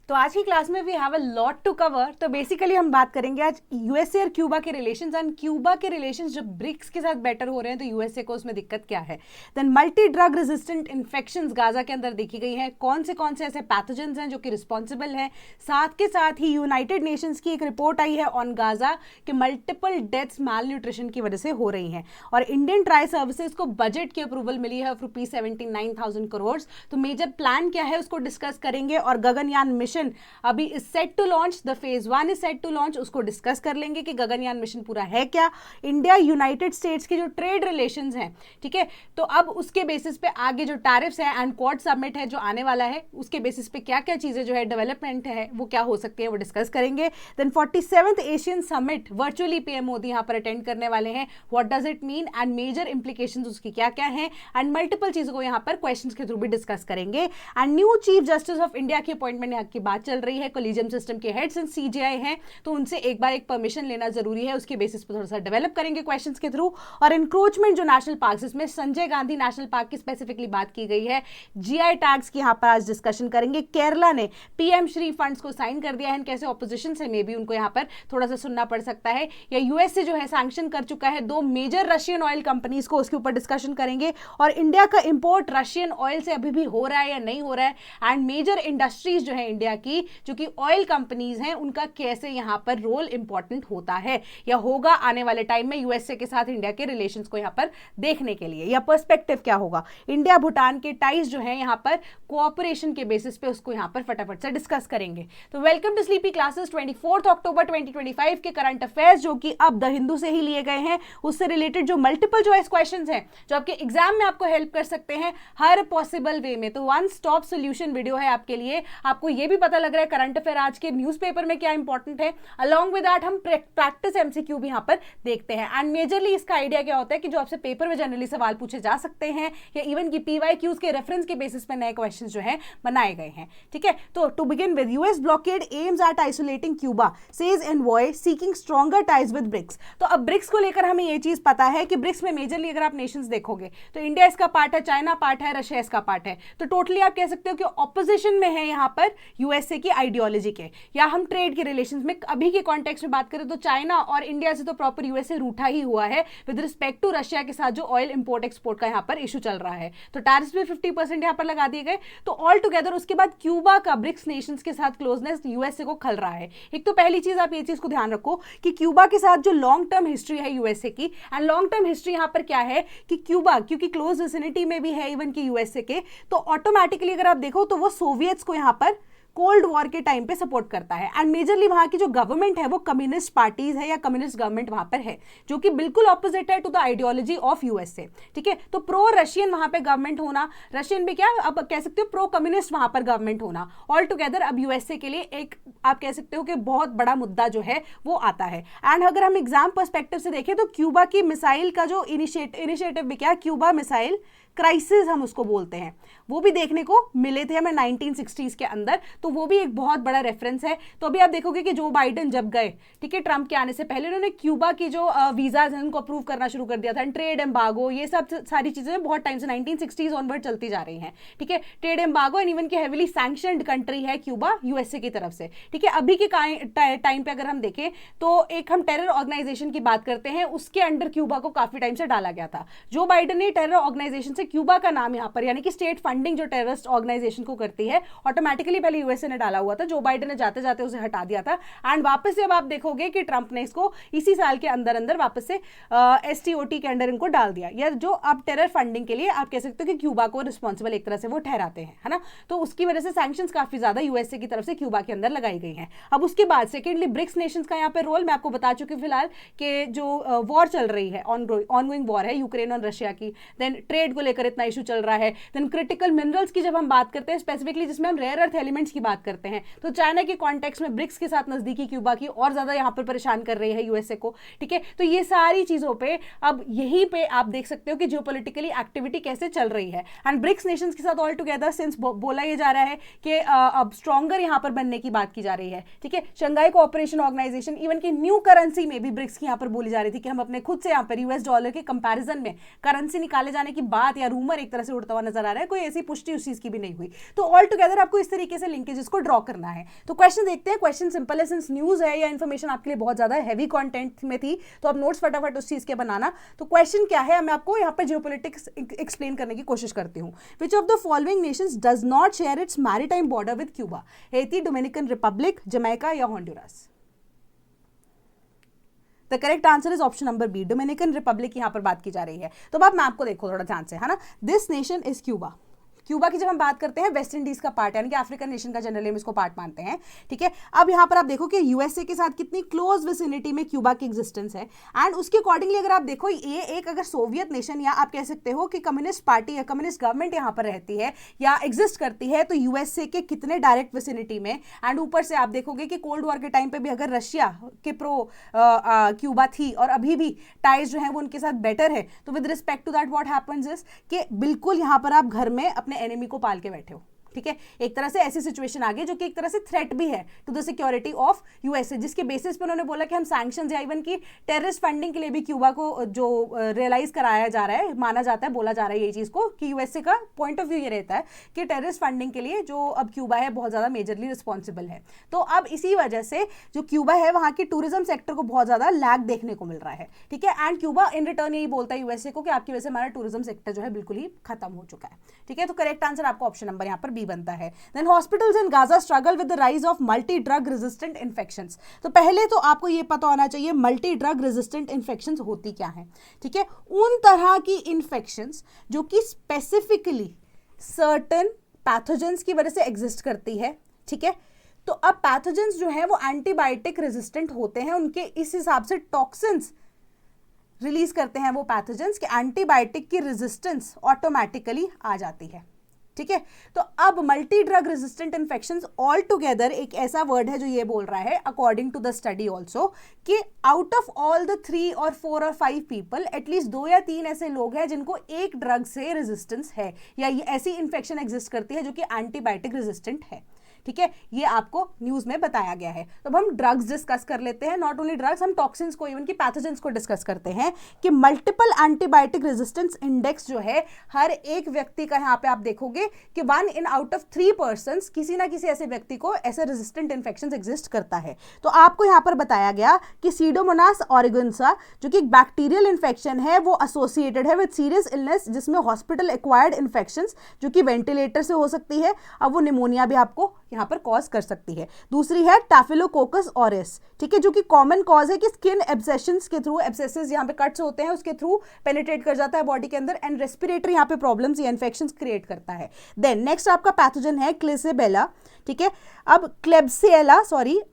तो आज की क्लास में we have a lot to cover. तो बेसिकली हम बात करेंगे आज यूएसए और क्यूबा के रिलेशंस एंड क्यूबा के रिलेशंस जब ब्रिक्स के साथ बेटर हो रहे हैं तो यूएसए को उसमें दिक्कत क्या है। Then multi drug resistant infections Gaza के अंदर देखी गई हैं, कौन से ऐसे पैथोजेंस हैं जो कि रिस्पॉन्सिबल हैं। साथ के साथ ही यूनाइटेड नेशंस की एक रिपोर्ट आई है ऑन गाजा कि मल्टीपल डेथ्स माल न्यूट्रिशन की वजह से हो रही हैं। और इंडियन ट्राई सर्विसेज को बजट की अप्रूवल मिली है ऑफ ₹79,000 करोड़। तो मेजर प्लान क्या है उसको डिस्कस करेंगे। और गगनयान मिशन अभी is set to launch, the phase 1 is set to launch, उसको डिस्कस कर लेंगे कि गगनयान मिशन पूरा है क्या। इंडिया यूनाइटेड स्टेट्स के जो ट्रेड रिलेशंस हैं, ठीक है, तो अब उसके बेसिस पे आगे जो टैरिफ्स है एंड क्वाड समिट है जो आने वाला है उसके बेसिस पे क्या क्या चीजें जो है डेवलपमेंट है वो क्या हो सकती है वो डिस्कस करेंगे। Then 47th ASEAN summit virtually PM Modi यहां पर अटेंड करने वाले हैं। What does it mean and major implications उसकी क्या क्या है एंड मल्टीपल चीजों को यहां पर क्वेश्चंस के थ्रू भी डिस्कस करेंगे। And new chief justice of India की अपॉइंटमेंट यहाँ की बात चल रही है। कोलिजियम सिस्टम के हेड्स एंड सीजीआई हैं तो उनसे एक बार एक परमिशन लेना जरूरी है, उसके बेसिस पर थोड़ा सा डेवलप करेंगे क्वेश्चंस के थ्रू। और इंक्रोचमेंट जो नेशनल पार्क, इसमें संजय गांधी नेशनल पार्क की स्पेसिफिकली बात की गई है। जीआई टैग्स की यहां पर आज डिस्कशन करेंगे। केरला ने पीएम श्री फंड्स को साइन कर दिया है, कैसे ऑपोजिशन से मे बी उनको यहां पर थोड़ा सा सुनना पड़ सकता है। या यूएसए जो है सैंक्शन कर चुका है 2 मेजर रशियन ऑयल कंपनीज को, उसके ऊपर डिस्कशन करेंगे। और इंडिया का इंपोर्ट रशियन ऑयल से अभी भी हो रहा है या नहीं हो रहा है एंड मेजर इंडस्ट्रीज जो है इंडिया की जो कि ऑयल कंपनीज हैं उनका कैसे यहां पर रोल इंपॉर्टेंट होता है या होगा आने वाले टाइम में यूएसए के साथ इंडिया के रिलेशंस को यहां पर देखने के लिए, या पर्सपेक्टिव क्या होगा। इंडिया भूटान के टाइज जो है यहां पर कोऑपरेशन के बेसिस पे उसको यहां पर फटाफट से डिस्कस करेंगे। तो वेलकम टू स्लीपी क्लासेस। 24 अक्टूबर 2025 के करंट अफेयर्स जो कि अब द हिंदू से ही लिए गए हैं, उससे रिलेटेड जो मल्टीपल चॉइस क्वेश्चंस हैं जो आपके एग्जाम में आपको हेल्प कर सकते हैं हर पॉसिबल वे में। तो वन स्टॉप सोल्यूशन वीडियो है आपके लिए। आपको यह भी पता लग रहा है करंट अफेयर आज के न्यूज़पेपर में क्या इंपॉर्टेंट है, अलॉन्ग विद दैट हम प्रैक्टिस एमसीक्यू भी यहां पर देखते हैं। एंड मेजरली इसका आइडिया क्या होता है कि जो आपसे पेपर में जनरली सवाल पूछे जा सकते हैं या इवन की पीवाईक्यूज के रेफरेंस के बेसिस पे नए क्वेश्चंस जो है बनाए गए हैं, ठीक है। तो to begin with, US blockade aims at isolating Cuba, says envoy seeking stronger ties with BRICS. तो अब ब्रिक्स को लेकर हमें यह चीज पता है कि ब्रिक्स में मेजरली अगर आप नेशंस देखोगे तो इंडिया इसका पार्ट है, चाइना पार्ट है, रशिया इसका पार्ट है। तो टोटली आप कह सकते हो कि ऑपोजिशन में है यहां पर यूएसए की आइडियोलॉजी के। या हम ट्रेड के रिलेशंस में अभी के कॉन्टेक्स्ट में बात करें तो चाइना और इंडिया से तो प्रॉपर यूएसए रूठा ही हुआ है विद रिस्पेक्ट टू रशिया के साथ जो ऑयल इंपोर्ट एक्सपोर्ट का यहां पर इशू चल रहा है। तो टैरिफ्स भी 50% यहां पर लगा दिए गए। तो ऑल टुगेदर उसके बाद क्यूबा का ब्रिक्स नेशंस के साथ क्लोजनेस यूएसए को खल रहा है। एक तो पहली चीज आप ये चीज को ध्यान रखो कि क्यूबा के साथ जो लॉन्ग टर्म हिस्ट्री है यूएसए की, एंड लॉन्ग टर्म हिस्ट्री यहां पर क्या है कि क्यूबा क्योंकि क्लोज विसिनिटी में भी है इवन की यूएसए के, तो ऑटोमेटिकली अगर आप देखो तो वो सोवियट्स को यहां पर कोल्ड वॉर के टाइम पे सपोर्ट करता है। एंड मेजरली वहां की जो गवर्नमेंट है वो कम्युनिस्ट पार्टीज है या कम्युनिस्ट गवर्नमेंट वहां पर है जो कि बिल्कुल ऑपोजिट है to the ideology of USA, ठीक है। तो प्रो रशियन वहां पे गवर्नमेंट होना, रशियन भी क्या अब कह सकते हो प्रो कम्युनिस्ट वहां पर गवर्नमेंट होना, ऑल टुगेदर अब यूएसए के लिए एक आप कह सकते हो कि बहुत बड़ा मुद्दा जो है वो आता है। एंड अगर हम एग्जाम पर्सपेक्टिव से देखें तो क्यूबा की मिसाइल का जो इनिशिएटिव भी क्या, क्यूबा मिसाइल क्राइसिस हम उसको बोलते हैं, वो भी देखने को मिले थे हमें 1960s के अंदर। तो वो भी एक बहुत बड़ा रेफरेंस है। तो अभी आप देखोगे कि जो बाइडेन जब गए, ठीक है, ट्रंप के आने से पहले उन्होंने क्यूबा की जो वीजाज हैं उनको अप्रूव करना शुरू कर दिया था। ट्रेड एम्बागो, ये सब सारी चीजें बहुत टाइम से 1960s ऑनवर्ड चलती जा रही हैं, ठीक है। ट्रेड एम्बागो एंड इवन की हेविली सैंक्शनड कंट्री है क्यूबा यूएसए की तरफ से, ठीक है। अभी के टाइम पे अगर हम देखें तो एक हम टेरर ऑर्गेनाइजेशन की बात करते हैं, उसके अंडर क्यूबा को काफी टाइम से डाला गया था। जो बाइडेन ने टेरर ऑर्गेनाइजेशन से क्यूबा का नाम यहां पर यानी कि स्टेट फंडिंग जो टेररिस्ट ऑर्गेनाइजेशन को करती है ऑटोमेटिकली पहले यूएसए ने डाला हुआ था, जो बाइडेन ने जाते जाते उसे हटा दिया था। एंड वापस से अब आप देखोगे कि ट्रंप ने इसको इसी साल के अंदर अंदर वापस से एसटीओटी के अंडर इनको डाल दिया, या जो अब टेरर फंडिंग के लिए आप कह सकते हो कि क्यूबा को रिस्पॉन्सिबल एक तरह से वो ठहराते हैं, है ना। तो उसकी वजह से सैंक्शंस काफी ज्यादा यूएसए की तरफ से क्यूबा के अंदर लगाई गई हैं। अब उसके बाद सेकेंडली ब्रिक्स नेशंस का यहाँ पे रोल मैं आपको बता चुकी हूँ फिलहाल कि जो वॉर चल रही है, ऑनगोइंग वॉर है यूक्रेन और रशिया की, देन ट्रेड को लेकर इतना इशू चल रहा है। देन क्रिटिकल मिनरल्स की जब हम बात करते हैं स्पेसिफिकली जिसमें हम रेयर अर्थ एलिमेंट्स की बात करते हैं, तो चाइना के कॉन्टेक्स्ट में ब्रिक्स के साथ नजदीकी क्यूबा की और ज्यादा यहां पर परेशान कर रही है यूएसए को, ठीक है। तो ये सारी चीजों पे अब यहीं पे आप देख सकते हो कि जियोपॉलिटिकली एक्टिविटी कैसे चल रही है। एंड ब्रिक्स नेशंस के साथ ऑल टुगेदर सिंस बोला ये जा रहा है कि अब स्ट्रॉन्गर यहां पर बनने की बात की जा रही है, ठीक है। शंघाई कोऑपरेशन ऑर्गेनाइजेशन इवन की न्यू करेंसी में भी ब्रिक्स की यहां पर बोली जा रही थी कि हम अपने खुद से यहां पर यूएस डॉलर के कंपैरिजन में करेंसी निकाले जाने की बात या रूमर एक तरह से उड़ता हुआ नजर आ रहा है, कोई से पुष्टि उस चीज की भी नहीं हुई। तो ऑल टुगेदर आपको इस तरीके से लिंकेजेस को ड्रॉ करना है। तो क्वेश्चन देखते हैं। क्वेश्चन सिंपल है, सिंस न्यूज है या इन्फॉर्मेशन आपके लिए बहुत ज्यादा हैवी कंटेंट में थी तो आप नोट्स फटाफट उस चीज के बनाना। तो क्वेश्चन क्या है, मैं आपको यहाँ पे जियोपॉलिटिक्स एक्सप्लेन करने की कोशिश करती हूँ। Which of the following nations does not share its maritime border with Cuba? Haiti, Dominican Republic, Jamaica या Honduras? The correct answer is option number B, Dominican Republic यहाँ पर बात की जा रही है। तो अब मैप को देखो थोड़ा ध्यान से, है ना। This nation is Cuba. Cuba की जब हम बात करते हैं वेस्ट इंडीज का पार्ट, यानी कि अफ्रीकन नेशन का जनरली हम इसको पार्ट मानते हैं, ठीक है। अब यहाँ पर आप देखो कि यूएसए के साथ कितनी क्लोज विसिनिटी में क्यूबा की एग्जिस्टेंस है, एंड उसके अकॉर्डिंगली अगर आप देखो ये एक अगर सोवियत नेशन या आप कह सकते हो कि कम्युनिस्ट पार्टी या कम्युनिस्ट गवर्नमेंट यहाँ पर रहती है या एग्जिस्ट करती है, तो यूएसए के कितने डायरेक्ट विसिनिटी में, एंड ऊपर से आप देखोगे कि कोल्ड वॉर के टाइम पे भी अगर रशिया के प्रो क्यूबा थी और अभी भी टाइज जो है वो उनके साथ बेटर है, तो with respect to that what happens is कि बिल्कुल यहाँ पर आप घर में अपने एनिमी को पाल के बैठे हो, ठीक है। एक तरह से ऐसी सिचुएशन आ गई जो कि एक तरह से थ्रेट भी है to the security of USA, जिसके बेसिस पे उन्होंने बोला कि हम सैंक्शंस या इवन की टेररिस्ट फंडिंग के लिए भी क्यूबा को जो रियलाइज कराया जा रहा है, माना जाता है, बोला जा रहा है ये चीज को कि यूएसए का पॉइंट ऑफ व्यू ये रहता है कि टेररिस्ट फंडिंग के लिए जो अब क्यूबा है बहुत ज्यादा मेजरली रिस्पॉन्सिबल है। तो अब इसी वजह से जो क्यूबा है वहां की टूरिज्म सेक्टर को बहुत ज्यादा लैग देखने को मिल रहा है, ठीक है। एंड क्यूबा इन रिटर्न यही बोलता है यूएसए को कि आपकी वजह से हमारा टूरिज्म सेक्टर जो है बिल्कुल ही खत्म हो चुका है, ठीक है। तो करेक्ट आंसर आपका ऑप्शन नंबर यहाँ पर बी बनता है। Then hospitals in Gaza struggle with the rise of multi drug resistant infections. तो पहले तो आपको ये पता होना चाहिए मल्टी ड्रग रेजिस्टेंट इन्फेक्शंस होती क्या है, ठीक है। उन तरह की इन्फेक्शंस जो कि स्पेसिफिकली सर्टेन पैथोजेंस की वजह से एग्जिस्ट करती है, ठीक है। तो अब पैथोजेंस जो है वो एंटीबायोटिक रेजिस्टेंट होते हैं, उनके इस हिसाब से टॉक्सिन्स रिलीज करते हैं वो पैथोजेंस कि एंटीबायोटिक की रेजिस्टेंस ऑटोमेटिकली आ जाती है, ठीक है। तो अब multi drug resistant infections all together एक ऐसा वर्ड है जो ये बोल रहा है according to the study also कि आउट ऑफ ऑल द 3 और 4 और 5 पीपल एटलीस्ट 2 या 3 ऐसे लोग हैं जिनको एक ड्रग से रेजिस्टेंस है या ये ऐसी इन्फेक्शन एग्जिस्ट करती है जो कि एंटीबायोटिक रेजिस्टेंट है, ठीक है। ये आपको न्यूज में बताया गया है। तो अब हम ड्रग्स डिस्कस कर लेते हैं, नॉट ओनली ड्रग्स, हम टॉक्सिन्स को इवन की पैथोजेंस को डिस्कस करते हैं कि मल्टीपल एंटीबायोटिक रेजिस्टेंस इंडेक्स जो है हर एक व्यक्ति का, यहाँ पे आप देखोगे कि 1 in out of 3 पर्संस किसी ना किसी ऐसे व्यक्ति को ऐसे रेजिस्टेंट इन्फेक्शन एग्जिस्ट करता है। तो आपको यहाँ पर बताया गया कि सीडोमोनास ऑरिगेंसा जो कि एक बैक्टीरियल इन्फेक्शन है वो एसोसिएटेड है विद सीरियस इलनेस जिसमें हॉस्पिटल एक्वायर्ड इन्फेक्शंस जो कि वेंटिलेटर से हो सकती है, अब वो निमोनिया भी आपको यहाँ पर कॉज कर सकती है। दूसरी है स्टैफिलोकोकस ऑरिस, ठीक है, जो कि कॉमन कॉज है कि स्किन एब्सेशंस के थ्रू, एब्सेसेस यहाँ पे कट्स होते हैं उसके थ्रू पेनिट्रेट कर जाता है बॉडी के अंदर एंड रेस्पिरेटरी यहाँ पे प्रॉब्लम्स या इन्फेक्शंस क्रिएट करता है। देन नेक्स्ट आपका पैथोजन है क्लेसेबेला, ठीक है। अब क्लेब्सिएला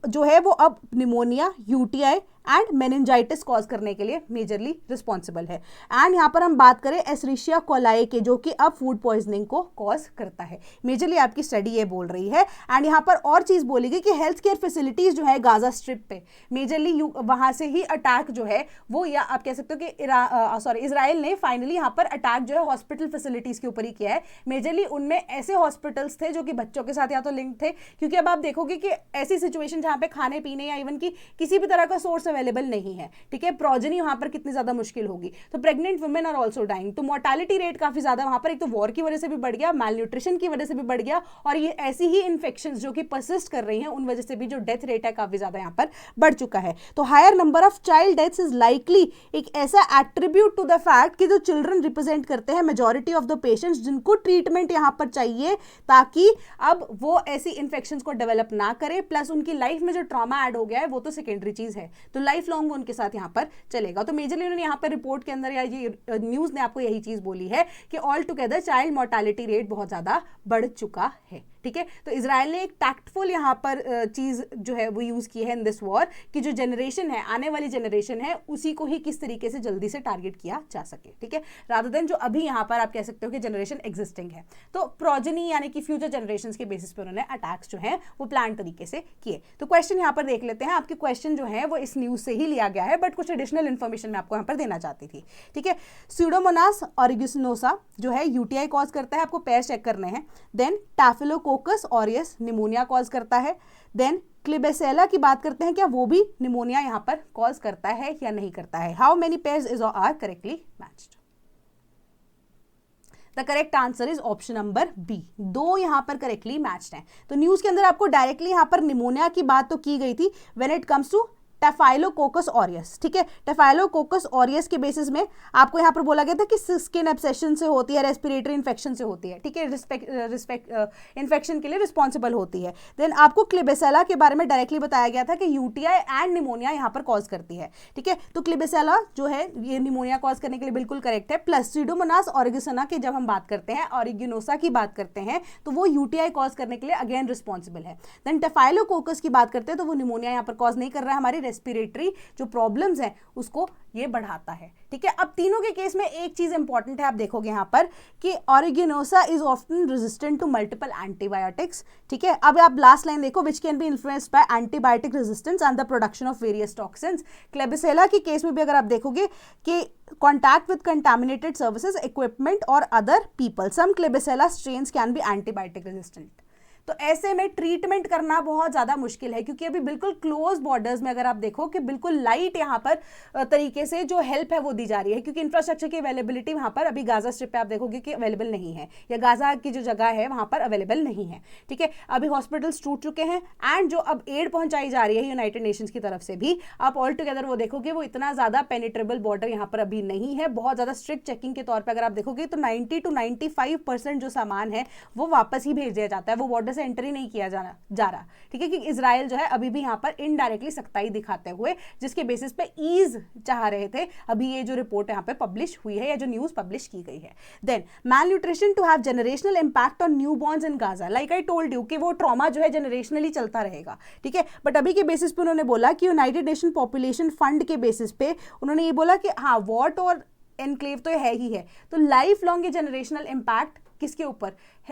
जो है वो अब pneumonia, UTI and meningitis cause करने के लिए मेजरली रिस्पॉन्सिबल है। एंड यहाँ पर हम बात करें एस्रिशिया कोलाई के जो कि अब फूड पॉइजनिंग को कॉज करता है, मेजरली आपकी स्टडी ये बोल रही है। एंड यहाँ पर और चीज बोली गई कि हेल्थ केयर फैसिलिटीज जो है गाजा स्ट्रिप पे मेजरली वहां से ही अटैक जो है वो, या आप कह सकते हो कि इजराइल ने फाइनली यहाँ पर अटैक जो है हॉस्पिटल फैसिलिटीज के ऊपर ही किया है। मेजरली उनमें ऐसे हॉस्पिटल्स थे जो कि बच्चों के साथ या तो लिंक थे, क्योंकि अब आप देखोगे कि ऐसी सिचुएशन जहाँ पे खाने पीने या इवन की किसी भी तरह का सोर्स अवेलेबल नहीं है, ठीक है, प्रोजेनी वहां पर कितनी ज्यादा मुश्किल होगी। तो pregnant women are also dying, तो मोर्टालिटी रेट काफी ज्यादा वहां पर एक तो वॉर की वजह से भी बढ़ गया, मैल न्यूट्रिशन की वजह से भी बढ़ गया, और ये ऐसी ही इन्फेक्शंस जो कि परसिस्ट कर रही हैं उन वजह से भी जो डेथ रेट है काफी ज्यादा यहाँ पर बढ़ चुका है। तो higher number of child deaths is likely एक ऐसा एट्रीब्यूट टू द फैक्ट कि जो चिल्ड्रन रिप्रेजेंट करते हैं मेजॉरिटी ऑफ द पेशेंट्स जिनको ट्रीटमेंट यहाँ पर चाहिए ताकि अब वो ऐसी इन्फेक्शंस को डेवलप ना करे, प्लस उनकी लाइफ में जो ट्रॉमा ऐड हो गया है वो तो सेकेंडरी चीज है, तो लाइफ लॉन्ग वो उनके साथ यहाँ पर चलेगा। तो मेजरली उन्होंने यहाँ पर रिपोर्ट के अंदर या ये न्यूज ने आपको यही चीज बोली है कि all together child mortality rate बहुत ज्यादा बढ़ चुका है, ठीक है। तो इजराइल ने एक टैक्टफुल यहाँ पर चीज जो है वो यूज की है इन दिस वॉर कि जो जनरेशन है, आने वाली जनरेशन है, उसी को ही किस तरीके से जल्दी से टारगेट किया जा सके, ठीक है, रादर देन जो अभी यहाँ पर आप कह सकते हो कि जनरेशन एग्जिस्टिंग है। तो प्रोजेनी यानी कि फ्यूचर जनरेशन के बेसिस पे उन्होंने अटैक्स जो है वो प्लान तरीके से किए। तो क्वेश्चन यहाँ पर देख लेते हैं, आपके क्वेश्चन जो है वो इस न्यूज से ही लिया गया है, बट कुछ एडिशनल इन्फॉर्मेशन मैं आपको यहाँ पर देना चाहती थी, ठीक है। स्यूडोमोनास ऑरिगिनोसा जो है यूटीआई कॉज करता है, आपको पैर चेक करने हैं। Then staphylococcus aureus pneumonia cause करता है। देन क्लिबेसेला की बात करते हैं, क्या वो भी निमोनिया यहाँ पर कॉज करता है या नहीं करता है। How many pairs is are correctly matched. The correct answer is option number B, दो यहां पर करेक्टली मैच्ड हैं। तो न्यूज के अंदर आपको डायरेक्टली यहां पर निमोनिया की बात तो की गई थी when it comes to staphylococcus aureus, ठीक है। टेफाइलोकोकस ऑरियस के बेसिस में आपको यहां पर बोला गया था कि स्किन एब्सेशन से होती है, रेस्पिरेटरी इन्फेक्शन से होती है, ठीक है, इन्फेक्शन के लिए रिस्पॉन्सिबल होती है। देन आपको क्लिबेसेला के बारे में डायरेक्टली बताया गया था कि यूटीआई एंड निमोनिया यहां पर कॉज करती है, ठीक है। तो क्लिबेसेला जो है ये निमोनिया कॉज करने के लिए बिल्कुल करेक्ट है। प्लस सीडोमोनास ऑरिगेसना की जब हम बात करते हैं, ऑरिगिनोसा की बात करते हैं, तो वो यूटीआई कॉज करने के लिए अगेन रिस्पॉन्सिबल है। देन टेफाइलोकोकस की बात करते हैं तो वो निमोनिया यहां पर कॉज नहीं कर रहा है, हमारी रेस्पिरेटरी जो प्रॉब्लम्स हैं उसको ये बढ़ाता है, ठीक है। अब तीनों के केस में एक चीज इंपॉर्टेंट है, आप देखोगे यहां पर कि aeruginosa is often resistant to multiple antibiotics, ठीक है। अब आप लास्ट लाइन देखो, which can be influenced by antibiotic resistance and the production of various toxins. Klebsiella के केस में भी अगर आप देखोगे कि contact with contaminated services, equipment और other people, some Klebsiella strains can be antibiotic resistant. तो ऐसे में ट्रीटमेंट करना बहुत ज़्यादा मुश्किल है, क्योंकि अभी बिल्कुल क्लोज बॉर्डर्स में अगर आप देखो कि बिल्कुल लाइट यहाँ पर तरीके से जो हेल्प है वो दी जा रही है, क्योंकि इंफ्रास्ट्रक्चर की अवेलेबिलिटी वहाँ पर अभी गाजा स्ट्रिप पे आप देखोगे कि अवेलेबल नहीं है, या गाजा की जो जगह है वहाँ पर अवेलेबल नहीं है, ठीक है। अभी हॉस्पिटल्स टूट चुके हैं एंड जो अब एड पहुँचाई जा रही है यूनाइटेड नेशंस की तरफ से भी, आप ऑल टुगेदर वो देखोगे वो इतना ज़्यादा पेनिट्रेबल बॉर्डर यहाँ पर अभी नहीं है। बहुत ज़्यादा स्ट्रिक्ट चेकिंग के तौर पर अगर आप देखोगे तो 90 to 95% जो सामान है वो वापस ही भेज दिया जाता है, वो बॉर्डर से एंट्री नहीं किया जा रहा, ठीक है। कि इजराइल जो है अभी भी यहाँ पर इनडायरेक्टली सख्ताई दिखाते हुए, जिसके बेसिस पे ईज चाह रहे थे, अभी ये जो रिपोर्ट यहाँ पे पब्लिश हुई है या जो न्यूज पब्लिश की गई है। Then malnutrition to have generational impact on newborns in Gaza, like I told you कि वो ट्रॉमा जो है जनरेशनली चलता रहेगा, ठीक है। बट अभी के बेसिस पे उन्होंने बोला कि यूनाइटेड नेशन पॉपुलेशन फंड के बेसिस पे उन्होंने ये बोला कि हाँ वॉट और एनक्लेव तो है ही है, तो लाइफ लॉन्ग ये जनरेशनल इंपैक्ट किसके ऊपर,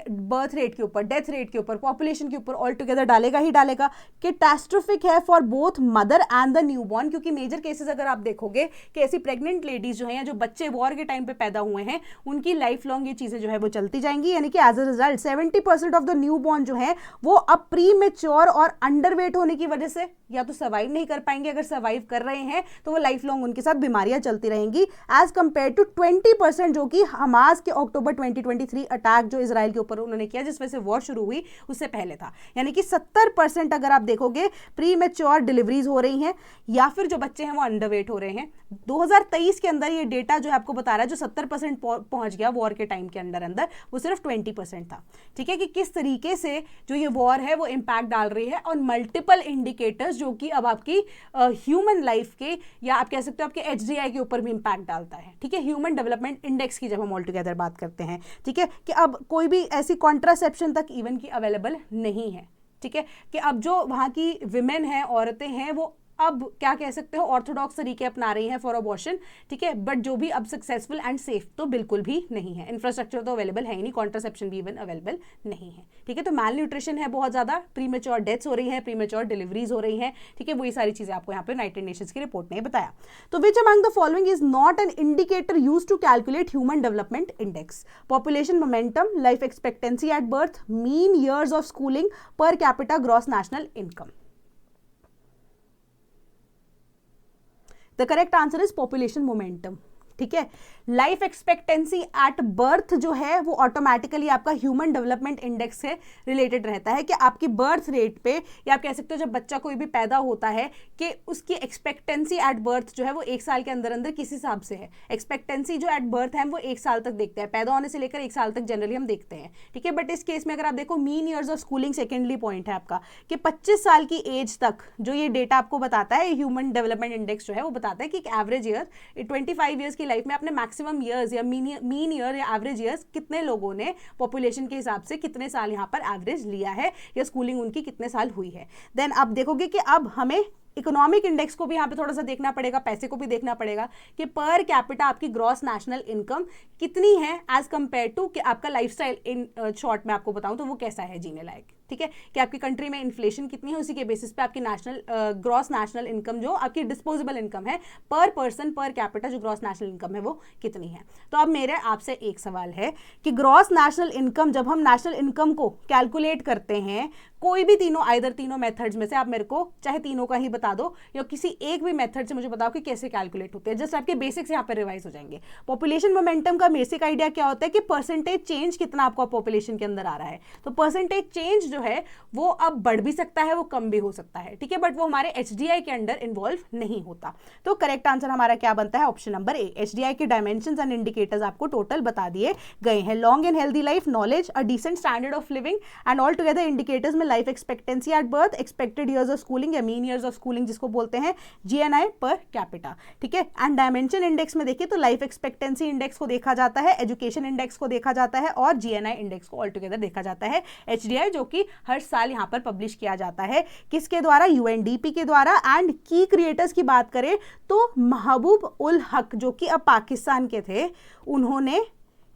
बर्थ रेट के ऊपर, डेथ रेट के ऊपर, पॉपुलेशन के ऊपर ऑल टुगेदर डालेगा ही डालेगा। कैटास्ट्रोफिक है for both mother and the newborn, क्योंकि मेजर केसेस अगर आप देखोगे कि ऐसी प्रेग्नेंट लेडीज जो हैं या जो बच्चे वॉर के टाइम पे पैदा हुए हैं, उनकी लाइफ लॉन्ग ये चीजें जो है वो चलती जाएंगी। यानी कि as a result 70% of the newborn जो है वो अब प्री मेच्योर और अंडरवेट होने की वजह से या तो सर्वाइव नहीं कर पाएंगे, अगर सर्वाइव कर रहे हैं तो वो लाइफ लॉन्ग उनके साथ बीमारियां चलती रहेंगी, एज कंपेयर टू 20% जो कि हमास के अक्टूबर 2023 अटैक जो इजराइल के ऊपर उन्होंने किया, जिस वजह से वॉर शुरू हुई, उससे पहले था। यानी कि 70% अगर आप देखोगे प्री मेच्योर डिलीवरीज हो रही हैं या फिर जो बच्चे हैं वो अंडरवेट हो रहे हैं। 2023 के अंदर ये डेटा जो है आपको बता रहा है, जो 70% पहुंच गया वॉर के टाइम के अंदर वो सिर्फ 20% था, ठीक है। कि किस तरीके से जो ये वॉर है वो इंपैक्ट डाल रही है और मल्टीपल इंडिकेटर्स जो कि अब आपकी ह्यूमन लाइफ के या आप कह सकते हो आपके HDI के ऊपर भी इंपैक्ट डालता है, ठीक है। ह्यूमन डेवलपमेंट इंडेक्स की जब हम ऑल टुगेदर बात करते हैं, ठीक है, कि अब कोई भी ऐसी कॉन्ट्रासेप्शन तक इवन की अवेलेबल नहीं है, ठीक है। कि अब जो वहाँ की विमेन हैं, औरतें हैं, वो अब क्या कह सकते हो ऑर्थोडॉक्स तरीके अपना रही हैं फॉर अबॉर्शन, ठीक है। बट जो भी अब सक्सेसफुल एंड सेफ तो बिल्कुल भी नहीं है, इंफ्रास्ट्रक्चर तो अवेलेबल है ही नहीं, कॉन्ट्रासेप्शन भी इवन अवेलेबल नहीं है, ठीक है। तो मैल न्यूट्रिशन है बहुत ज़्यादा, प्रीमेच्योर डेथ्स हो रही हैं, प्रीमेच्योर डिलीवरीज हो रही हैं, ठीक है। वही सारी चीज़ें आपको यहाँ पे यूनाइटेड नेशंस की रिपोर्ट ने बताया। तो which among the following is not an indicator use to calculate human development index? Population momentum, life expectancy at birth, mean years of schooling, per capita gross national income. The correct answer is population momentum, ठीक है। Life expectancy at birth जो है वो automatically आपका human development index से related रहता है, कि आपकी बर्थ रेट पे या आप कह सकते हो जब बच्चा कोई भी पैदा होता है कि उसकी एक्सपेक्टेंसी एट बर्थ जो है वो 1 साल के अंदर अंदर किस हिसाब से है। एक्सपेक्टेंसी जो एट बर्थ है वो 1 साल तक देखते हैं, पैदा होने से लेकर 1 साल तक जनरली हम देखते हैं, ठीक है। बट इस केस में अगर आप देखो mean years of schooling secondly point है आपका, कि 25 साल की एज तक जो ये डेटा आपको बताता है, ह्यूमन डेवलपमेंट इंडेक्स जो है वो बताता है कि एवरेज ईयर 25 ईयर्स की लाइफ में आपने मैक्सिमम ईयर्स या मीन ईयर या एवरेज ईयर्स कितने लोगों ने पॉपुलेशन के हिसाब से कितने साल यहाँ पर एवरेज लिया है या स्कूलिंग उनकी कितने साल हुई है। देन आप देखोगे कि अब हमें इकोनॉमिक इंडेक्स को भी यहाँ पे थोड़ा सा देखना पड़ेगा, पैसे को भी देखना पड़ेगा कि पर कैपिटा आपकी ग्रॉस नेशनल इनकम कितनी है एज कंपेयर टू कि आपका लाइफस्टाइल इन शॉर्ट में आपको बताऊं तो वो कैसा है जीने लायक, ठीक है। कि आपकी कंट्री में इन्फ्लेशन कितनी है, उसी के बेसिस पे आपकी नेशनल ग्रॉस नेशनल इनकम जो आपकी डिस्पोजेबल इनकम है पर पर्सन पर कैपिटा जो ग्रॉस नेशनल इनकम है वो कितनी है। तो अब मेरे आपसे एक सवाल है कि ग्रॉस नेशनल इनकम, जब हम नेशनल इनकम को कैलकुलेट करते हैं, कोई भी तीनों मेथड्स में से आप मेरे को चाहे तीनों का ही बता दो या किसी एक भी मेथड से मुझे बताओ कि कैसे कैलकुलेट होते हैं, जस्ट आपके बेसिक्स यहाँ पर रिवाइज हो जाएंगे। पॉपुलेशन मोमेंटम का बेसिक आइडिया क्या होता है कि परसेंटेज चेंज कितना आपको पॉपुलेशन के अंदर आ रहा है। तो परसेंटेज चेंज जो है वो अब बढ़ भी सकता है, वो कम भी हो सकता है, ठीक है, बट वो हमारे HDI के अंडर इन्वॉल्व नहीं होता। तो करेक्ट आंसर हमारा क्या बनता है, ऑप्शन नंबर ए। HDI के डायमेंशंस एंड इंडिकेटर्स आपको टोटल बता दिए गए हैं। Long and healthy life, knowledge, a decent standard of living and all together indicators में life expectancy at birth, expected years of schooling या मीन ईयर्स ऑफ स्कूलिंग जिसको बोलते हैं, GNI पर कैपिटा, ठीक है। एंड डायमेंशन इंडेक्स में देखिए तो लाइफ एक्सपेक्टेंसी इंडेक्स को देखा जाता है, एजुकेशन इंडेक्स को देखा जाता है और GNI इंडेक्स को ऑल टुगेदर देखा जाता है। HDI जो कि हर साल यहाँ पर पब्लिश किया जाता है, किसके द्वारा, UNDP के द्वारा। एंड की क्रिएटर्स की बात करें तो महबूब उल हक जो कि अब पाकिस्तान के थे, उन्होंने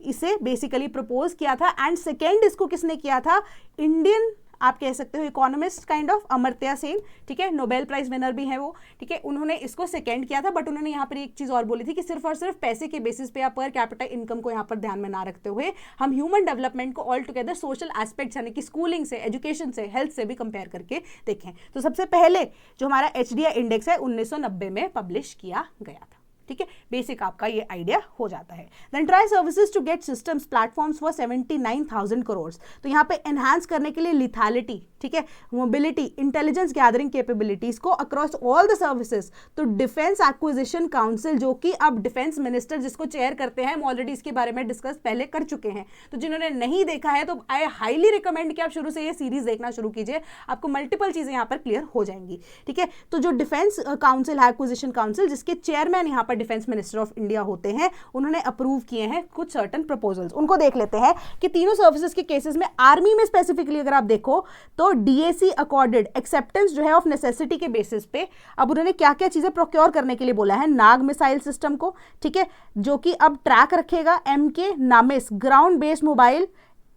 इसे बेसिकली प्रपोज किया था। एंड सेकेंड इसको किसने किया था, इंडियन आप कह सकते हो economist kind of, Amartya Sen, ठीक है, नोबेल प्राइज विनर भी है वो, ठीक है, उन्होंने इसको सेकंड किया था। बट उन्होंने यहाँ पर एक चीज और बोली थी कि सिर्फ और सिर्फ पैसे के बेसिस पे या पर कैपिटा इनकम को यहाँ पर ध्यान में ना रखते हुए हम ह्यूमन डेवलपमेंट को ऑल टुगेदर सोशल एस्पेक्ट्स यानी कि स्कूलिंग से, एजुकेशन से, हेल्थ से भी कंपेयर करके देखें। तो सबसे पहले जो हमारा HDI इंडेक्स है 1990 में पब्लिश किया गया था, ठीक है, बेसिक आपका ये आइडिया हो जाता है। Then tri services to get systems platforms for 79,000 crore. तो यहाँ पे एनहांस करने के लिए लिथैलिटी, ठीक है, मोबिलिटी, इंटेलिजेंस गैदरिंग कैपेबिलिटीज को अक्रॉस ऑल द सर्विसेज। तो डिफेंस एक्विजिशन काउंसिल जो कि अब डिफेंस मिनिस्टर जिसको चेयर करते हैं, हम ऑलरेडी इसके बारे में डिस्कस पहले कर चुके हैं। तो जिन्होंने नहीं देखा है तो आई हाईली रिकमेंड कि आप शुरू से ये सीरीज देखना शुरू कीजिए, आपको मल्टीपल चीजें यहाँ पर क्लियर हो जाएंगी, ठीक है। तो जो डिफेंस काउंसिल है, एक्विजिशन काउंसिल, जिसके चेयरमैन यहाँ पर डिफेंस मिनिस्टर ऑफ इंडिया होते हैं, उन्होंने अप्रूव किए हैं कुछ सर्टेन प्रपोजल्स। उनको देख लेते हैं कि तीनों सर्विसेज के केसेस में, आर्मी में स्पेसिफिकली अगर आप देखो तो DAC अकॉर्डेड एक्सेप्टेंस जो है ऑफ नेसेसिटी के बेसिस पे अब उन्होंने क्या क्या चीजें प्रोक्योर करने के लिए बोला है। नाग मिसाइल सिस्टम को, ठीक है, जो कि अब ट्रैक रखेगा, MK NAMIS ground based mobile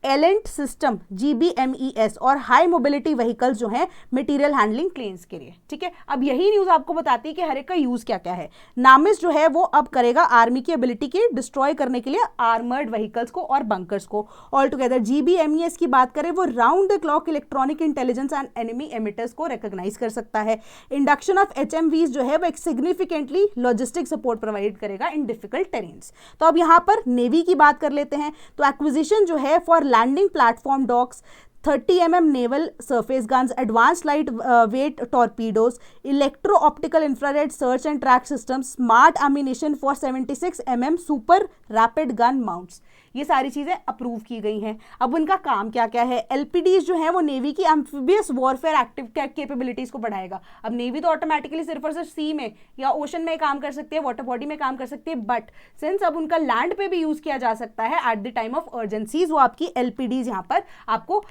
ELINT system GBMES और हाई मोबिलिटी व्हीकल्स जो है मटेरियल हैंडलिंग प्लेन्स के लिए, ठीक है। अब यही न्यूज आपको बताती है कि हर एक का यूज क्या क्या है। नामिस जो है वो अब करेगा आर्मी की एबिलिटी की डिस्ट्रॉय करने के लिए आर्मर्ड व्हीकल्स को और बंकर्स को। ऑल टुगेदर GBMES की बात करें वो round the clock electronic intelligence and enemy emitters को रिकॉग्नाइज कर सकता है। इंडक्शन ऑफ HMVs जो है वो एक सिग्निफिकेंटली लॉजिस्टिक सपोर्ट प्रोवाइड करेगा इन डिफिकल्ट टेरेन्स। तो अब यहाँ पर नेवी की बात कर लेते हैं। तो एक्विजिशन जो है for landing platform docks, 30 mm naval surface guns, advance light weight torpedoes, electro optical infrared search and track system, smart ammunition for 76 mm super rapid gun mounts, ये सारी चीजें अप्रूव की गई हैं। अब उनका काम क्या क्या है। LPDs जो है वो नेवी की एम्फीबियस वॉरफेयर एक्टिव कैपेबिलिटीज को बढ़ाएगा। अब नेवी तो ऑटोमेटिकली सिर्फ और सिर्फ सी में या ओशन में काम कर सकती है, वाटर बॉडी में काम कर सकती है, बट सिंस अब उनका लैंड पे भी यूज किया जा सकता है at the time of urgencies, वो आपकी LPDs यहाँ पर आपको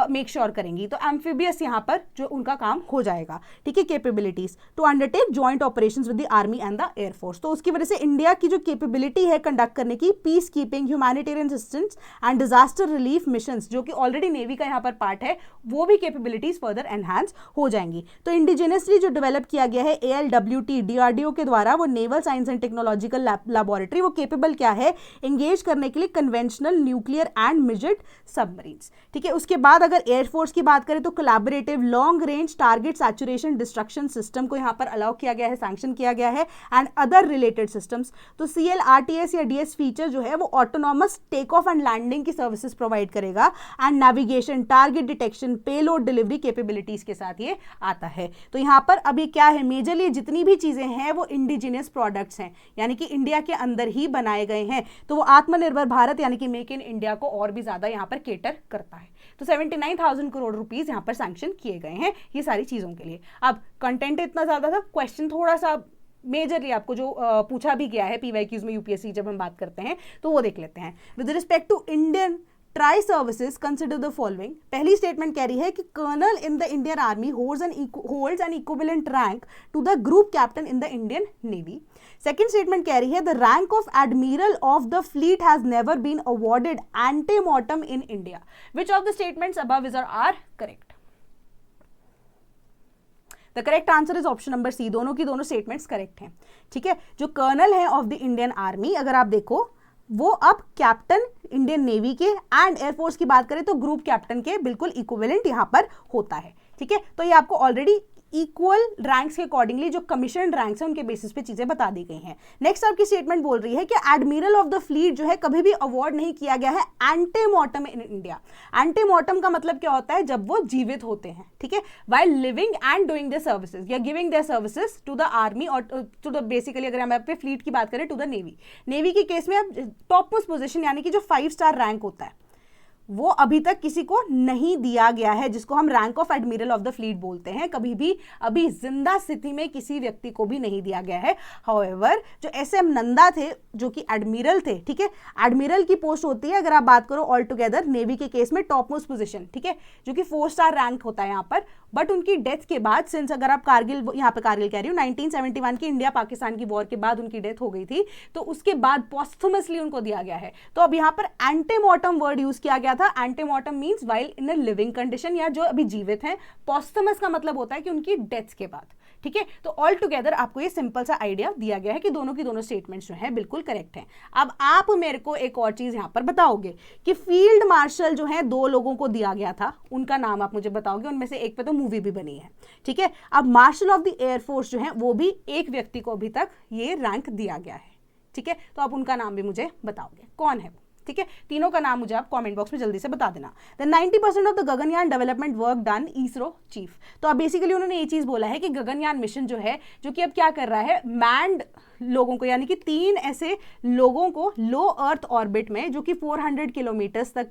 मेक श्योर करेंगी। तो एम्फीबियस यहाँ पर जो उनका काम हो जाएगा, ठीक है, capabilities to undertake joint operations with the army and the air force. तो उसकी वजह से इंडिया की जो कैपेबिलिटी है कंडक्ट करने की peace keeping, humanitarian assistance and disaster relief missions, जो कि ऑलरेडी नेवी का यहाँ पर पार्ट है, वो भी कैपेबिलिटीज फर्दर एनहांस हो जाएंगी। तो इंडिजिनियसली जो डेवलप किया गया है ALWT DRDO के द्वारा, वो naval science and technological laboratory, वो कैपेबल क्या है, एंगेज करने के लिए कन्वेंशनल न्यूक्लियर एंड मिजेट सबमरीन्स, ठीक है। उसके बाद अगर एयरफोर्स की बात करें तो collaborative long range target saturation destruction system को यहाँ पर अलाउ किया गया है, सैंक्शन किया गया है, एंड अदर रिलेटेड सिस्टम्स। तो CLRTS या DS फीचर जो है वो autonomous take off and landing की सर्विसेज प्रोवाइड करेगा, and navigation, target detection, payload delivery capabilities के साथ ये आता है। तो यहाँ पर अभी क्या है, मेजरली जितनी भी चीजें हैं वो इंडिजिनियस प्रोडक्ट्स हैं, यानी कि इंडिया के अंदर ही बनाए गए हैं। तो वो आत्मनिर्भर भारत यानी कि मेक इन इंडिया को और भी ज्यादा यहाँ पर केटर करता है। तो 79,000 करोड़ रुपीस यहाँ पर सैंक्शन किए गए हैं ये सारी चीजों के लिए। अब कंटेंट इतना ज्यादा था, क्वेश्चन थोड़ा सा मेजरली आपको जो पूछा भी गया है PYQs में UPSC जब हम बात करते हैं तो वो देख लेते हैं। With respect to Indian tri services consider the following. पहली स्टेटमेंट कह रही है कि colonel in the Indian army holds an equivalent rank to the group captain in the Indian navy. Second statement कह रही है the rank of admiral of the fleet has never been awarded antemortem in India. Which of the statements above is are correct? The correct answer is option number C, दोनों की दोनों statements correct हैं, ठीक है। जो colonel है of the Indian army, अगर आप देखो वो अब कैप्टन इंडियन नेवी के एंड एयरफोर्स की बात करें तो ग्रुप कैप्टन के बिल्कुल इक्विवेलेंट यहां पर होता है, ठीक है। तो ये आपको ऑलरेडी इक्वल रैंक्स के अकॉर्डिंगली जो कमीशन रैंक्स है उनके बेसिस पे चीजें बता दी गई हैं। नेक्स्ट आपकी स्टेटमेंट बोल रही है कि एडमिरल ऑफ द फ्लीट जो है कभी भी अवार्ड नहीं किया गया है एंटेमॉर्टम इन इंडिया। एंटेमॉर्टम का मतलब क्या होता है, जब वो जीवित होते हैं, ठीक है, while living and doing their services या giving their services to the army और टू द बेसिकली अगर हम अपने फ्लीट की बात करें टू द नेवी। नेवी के केस में अब टॉप मोस्ट पोजीशन यानी कि जो 5 स्टार रैंक होता है वो अभी तक किसी को नहीं दिया गया है, जिसको हम rank of admiral of the fleet बोलते हैं, कभी भी अभी जिंदा स्थिति में किसी व्यक्ति को भी नहीं दिया गया है। हाउएवर जो एसएम नंदा थे जो कि एडमिरल थे, ठीक है, एडमिरल की पोस्ट होती है अगर आप बात करो ऑल टुगेदर नेवी के केस में टॉप मोस्ट पोजीशन, ठीक है, जो कि 4 स्टार रैंक होता है यहाँ पर। बट उनकी डेथ के बाद, सिंस अगर आप कारगिल, यहाँ पे कारगिल कह रही हूँ, 1971 की इंडिया पाकिस्तान की वॉर के बाद उनकी डेथ हो गई थी, तो उसके बाद पॉस्थुमसली उनको दिया गया है। तो अब यहाँ पर एंटेमॉर्टम वर्ड यूज किया गया था। Antemortem means while in a living condition, या जो अभी जीवित हैं। पॉस्थुमस का मतलब होता है कि उनकी डेथ के बाद, ठीक है। तो ऑल टुगेदर आपको ये सिंपल सा आइडिया दिया गया है कि दोनों की दोनों स्टेटमेंट्स जो है बिल्कुल करेक्ट हैं। अब आप मेरे को एक और चीज यहां पर बताओगे कि फील्ड मार्शल जो है 2 लोगों को दिया गया था, उनका नाम आप मुझे बताओगे, उनमें से एक पे तो मूवी भी बनी है, ठीक है। अब मार्शल ऑफ द एयरफोर्स जो है वो भी एक व्यक्ति को अभी तक ये रैंक दिया गया है, ठीक है। तो आप उनका नाम भी मुझे बताओगे कौन है, ठीक है। तीनों का नाम मुझे आप कमेंट बॉक्स में जल्दी से बता देना। The 90% of the Gaganyaan development work done ISRO chief. तो अब बेसिकली उन्होंने ये चीज बोला है कि गगनयान मिशन जो है, जो कि अब क्या कर रहा है, मैंड लोगों को यानी कि 3 ऐसे लोगों को लो अर्थ ऑर्बिट में, जो कि 400 किलोमीटर्स तक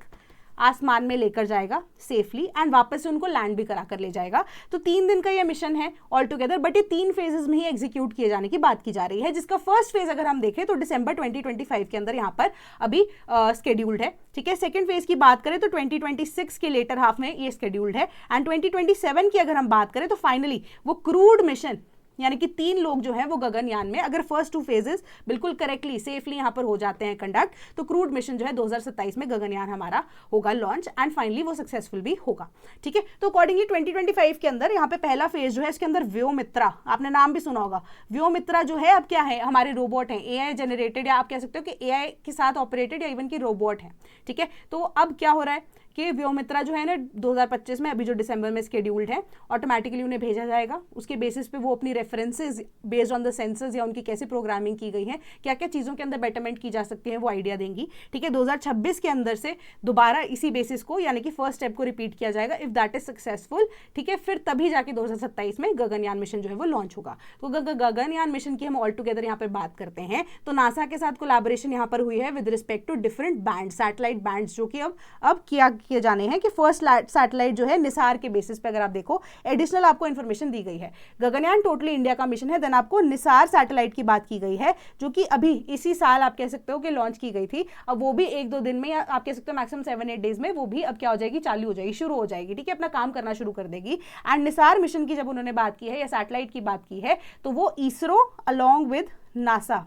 आसमान में लेकर जाएगा सेफली एंड वापस से उनको लैंड भी करा कर ले जाएगा। तो 3 दिन का ये मिशन है ऑल टुगेदर, बट ये 3 फेजेस में ही एग्जीक्यूट किए जाने की बात की जा रही है, जिसका फर्स्ट फेज अगर हम देखें तो दिसंबर 2025 के अंदर यहाँ पर अभी स्केड्यूल्ड है, ठीक है। सेकंड फेज की बात करें तो 2026 के लेटर हाफ में ये स्केड्यूल्ड है, एंड 2027 की अगर हम बात करें तो फाइनली वो क्रूड मिशन यानी कि 3 लोग जो है वो गगनयान में, अगर फर्स्ट 2 फेजेस बिल्कुल करेक्टली सेफली यहां पर हो जाते हैं कंडक्ट, तो क्रूड मिशन जो है 2027 में गगनयान हमारा होगा लॉन्च एंड फाइनली वो सक्सेसफुल भी होगा, ठीक है। तो अकॉर्डिंगली 2025 के अंदर यहाँ पे पहला फेज जो है, इसके अंदर व्योमित्रा, आपने नाम भी सुना होगा, व्योमित्रा जो है अब क्या है, हमारे रोबोट हैं, एआई जनरेटेड, या आप कह सकते हो कि एआई के साथ ऑपरेटेड या इवन की रोबोट है, ठीक है। तो अब क्या हो रहा है कि व्योमित्रा जो है ना 2025 में, अभी जो दिसंबर में स्केड्यूल्ड है, ऑटोमेटिकली उन्हें भेजा जाएगा। उसके बेसिस पे वो अपनी references based on the sensors या उनकी कैसे प्रोग्रामिंग की गई है, क्या क्या चीज़ों के अंदर बेटरमेंट की जा सकती है, वो आइडिया देंगी, ठीक है। 2026 के अंदर से दोबारा इसी बेसिस को यानी कि फर्स्ट स्टेप को रिपीट किया जाएगा, इफ दैट इज सक्सेसफुल, ठीक है। फिर तभी जाके 2027 में गगनयान मिशन जो है वो लॉन्च होगा। तो गगनयान मिशन की हम ऑल टुगेदर यहाँ पर बात करते हैं तो नासा के साथ कोलैबोरेशन यहाँ पर हुई है with respect to different band, satellite bands, जो कि अब किए जाने हैं कि फर्स्ट सैटेलाइट जो है निसार के बेसिस पे अगर आप देखो, एडिशनल आपको इन्फॉर्मेशन दी गई है। गगनयान टोटली इंडिया का मिशन है, देन आपको निसार सैटेलाइट की बात की गई है, जो कि अभी इसी साल आप कह सकते हो कि लॉन्च की गई थी। अब वो भी 1-2 दिन में, या आप कह सकते हो मैक्सिमम 7-8 डेज में वो भी अब क्या हो जाएगी, चालू हो जाएगी, शुरू हो जाएगी, ठीक है, अपना काम करना शुरू कर देगी। एंड निसार मिशन की जब उन्होंने बात की है या सैटेलाइट की बात की है, तो वो इसरो अलॉन्ग विद नासा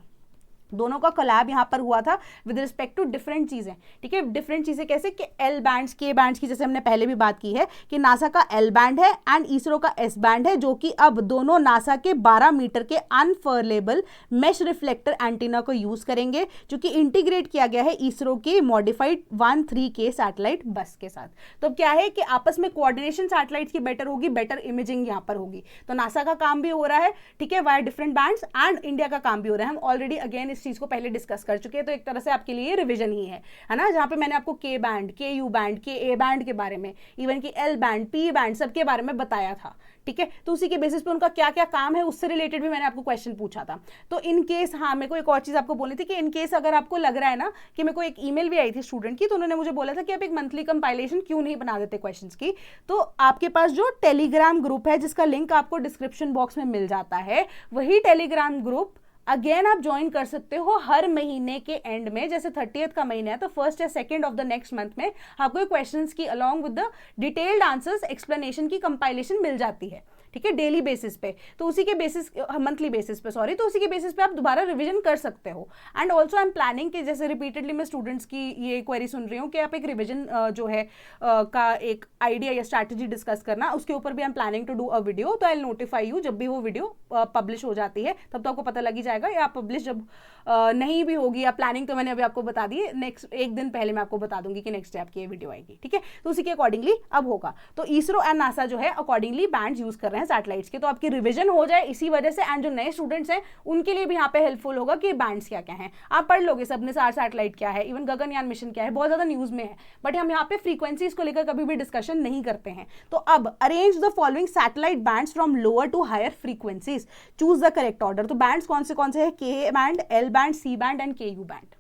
दोनों का कोलैब यहाँ पर हुआ था विद रिस्पेक्ट टू डिफरेंट चीजें, ठीक है। डिफरेंट चीजें कैसे कि एल बैंड्स, के बैंड्स की जैसे हमने पहले भी बात की है कि नासा का एल बैंड है एंड इसरो का एस बैंड है, जो कि अब दोनों नासा के 12 मीटर के अनफर्लेबल मेश रिफ्लेक्टर एंटीना को यूज करेंगे, जो कि इंटीग्रेट किया गया है इसरो के मॉडिफाइड 13K सैटेलाइट बस के साथ। तो क्या है कि आपस में कोऑर्डिनेशन सैटेलाइट्स की बेटर होगी, बेटर इमेजिंग यहाँ पर होगी। तो नासा का काम भी हो रहा है, ठीक है, via different bands, and India का काम भी हो रहा है। हम ऑलरेडी अगेन इस चीज को पहले डिस्कस कर चुके हैं, तो एक तरह से आपके लिए रिवीजन ही है ना, जहां पे मैंने आपको के बैंड, के यू बैंड, के ए बैंड के बारे में, इवन की एल बैंड, पी बैंड, सबके बारे में बताया था, ठीक है। तो उसी के बेसिस पे उनका क्या क्या काम है उससे रिलेटेड भी मैंने आपको क्वेश्चन पूछा था। तो इन केस, हाँ, मेरे को एक और चीज आपको बोलनी थी कि इन केस अगर आपको लग रहा है ना कि मेरे को एक ईमेल भी आई थी स्टूडेंट की, तो उन्होंने मुझे बोला था कि आप एक मंथली कंपाइलेशन क्यों नहीं बना देते क्वेश्चंस की। तो आपके पास जो टेलीग्राम ग्रुप है, जिसका लिंक आपको डिस्क्रिप्शन बॉक्स में मिल जाता है, वही टेलीग्राम ग्रुप अगेन आप ज्वाइन कर सकते हो हर महीने के एंड में। जैसे 30th का महीना है तो 1st या 2nd of the next month में आपको क्वेश्चंस की along with the detailed answers, explanation की कंपाइलेशन मिल जाती है, ठीक है, डेली बेसिस पे। तो उसी के बेसिस, मंथली बेसिस पे, सॉरी, तो उसी के बेसिस पे आप दोबारा रिवीजन कर सकते हो। And also I am planning कि जैसे रिपीटेडली मैं स्टूडेंट्स की ये क्वेरी सुन रही हूँ कि आप एक रिवीजन जो है का एक आइडिया या स्ट्रैटेजी डिस्कस करना, उसके ऊपर भी I am planning to do a video. तो आई विल नोटिफाई यू जब भी वो वीडियो पब्लिश हो जाती है, तब तो आपको पता लग ही जाएगा, या पब्लिश जब नहीं भी होगी, या प्लानिंग तो मैंने अभी आपको बता दी है, नेक्स्ट 1 दिन पहले मैं आपको बता दूंगी कि नेक्स्ट डे आपकी ये वीडियो आएगी, ठीक है। तो उसी के अकॉर्डिंगली अब होगा। तो इसरो एंड नासा जो है अकॉर्डिंगली बैंड यूज कर रहे हैं। हैं सैटेलाइट्स के, तो आपकी रिविजन हो जाए इसी वजह से, एंड जो नए स्टूडेंट्स हैं उनके लिए भी यहाँ पे हेल्पफुल होगा कि बैंड्स क्या क्या हैं। आप पढ़ लोगे सबने सार सैटेलाइट क्या है, इवन गगनयान मिशन क्या है, बहुत ज्यादा न्यूज में है, बट हम यहाँ पे फ्रीक्वेंसीज को लेकर कभी भी डिस्कशन नहीं करते हैं। तो अब arrange the following satellite bands from lower to higher frequencies, choose the correct order. तो बैंड्स कौन से हैं? K band, L band, C band and K U band.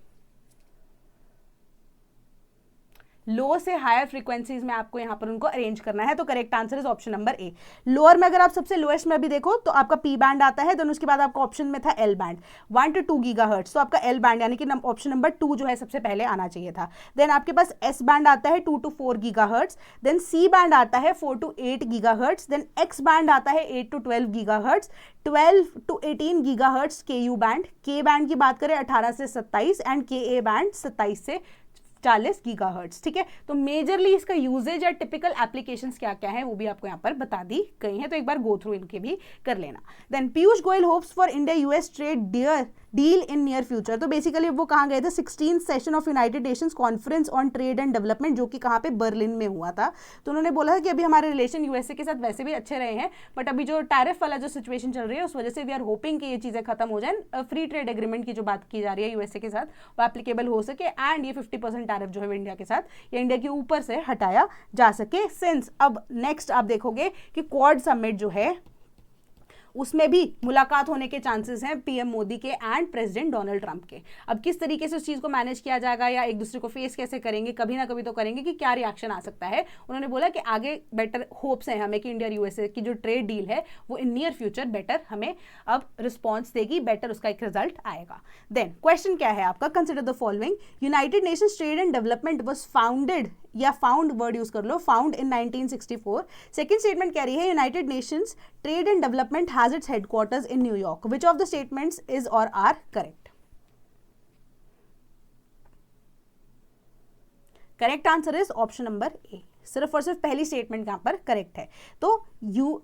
Low से हायर फ्रीक्वेंसीज में आपको यहां पर उनको अरेंज करना है, तो correct answer is option number A. Lower में अगर आप सबसे लोएस्ट में भी देखो तो आपका पी बैंड आता है, देन उसके बाद आपका ऑप्शन में था एल बैंड 1 to 2 गीगाहर्ट्ज, तो आपका एल बैंड यानी कि ऑप्शन नंबर 2 जो है सबसे पहले आना चाहिए था। देन आपके पास एस बैंड आता है 2 to 4 gigahertz, then C band आता है 4 to 8 gigahertz, then X band आता है 8 to 12 gigahertz, 12 to 18 gigahertz K U band. K band की बात करें 18 से 27 एंड के ए बैंड 27 से 40 गीगाहर्ट्ज। ठीक है, तो मेजरली इसका यूजेज या टिपिकल एप्लीकेशंस क्या क्या है वो भी आपको यहाँ पर बता दी गई हैं, तो एक बार गो थ्रू इनके भी कर लेना। Then Piyush Goyal hopes for India US trade deal in near future. तो बेसिकली वो कहाँ गए थे? 16th session of United Nations conference on trade and development, जो कि कहाँ पे बर्लिन में हुआ था। तो उन्होंने बोला था कि अभी हमारे रिलेशन यूएसए के साथ वैसे भी अच्छे रहे हैं, बट अभी जो टैरिफ वाला जो सिचुएशन चल रही है उस वजह से वी आर होपिंग कि ये चीजें खत्म हो जाए, फ्री ट्रेड एग्रीमेंट की जो बात की जा रही है यूएसए के साथ वो एप्लीकेबल हो सके, एंड ये 50% टैरिफ जो है इंडिया के साथ या इंडिया के ऊपर से हटाया जा सके। सिंस अब नेक्स्ट आप देखोगे कि क्वाड समिट जो है उसमें भी मुलाकात होने के चांसेस हैं पीएम मोदी के एंड प्रेसिडेंट डोनाल्ड ट्रंप के। अब किस तरीके से उस चीज़ को मैनेज किया जाएगा या एक दूसरे को फेस कैसे करेंगे, कभी ना कभी तो करेंगे, कि क्या रिएक्शन आ सकता है। उन्होंने बोला कि आगे बेटर होप्स हैं हमें कि इंडिया यूएसए की जो ट्रेड डील है वो इन नियर फ्यूचर बेटर हमें अब रिस्पॉन्स देगी, बेटर उसका एक रिजल्ट आएगा। देन क्वेश्चन क्या है आपका? Consider the following, United Nations trade and development was founded, या फाउंड वर्ड यूज कर लो, फाउंड इन 1964। सेकंड स्टेटमेंट कह रही है United Nations trade and development has its headquarters in New York. Which of the statements is और are correct? Correct answer is option number A, सिर्फ और सिर्फ पहली स्टेटमेंट यहाँ पर करेक्ट है। तो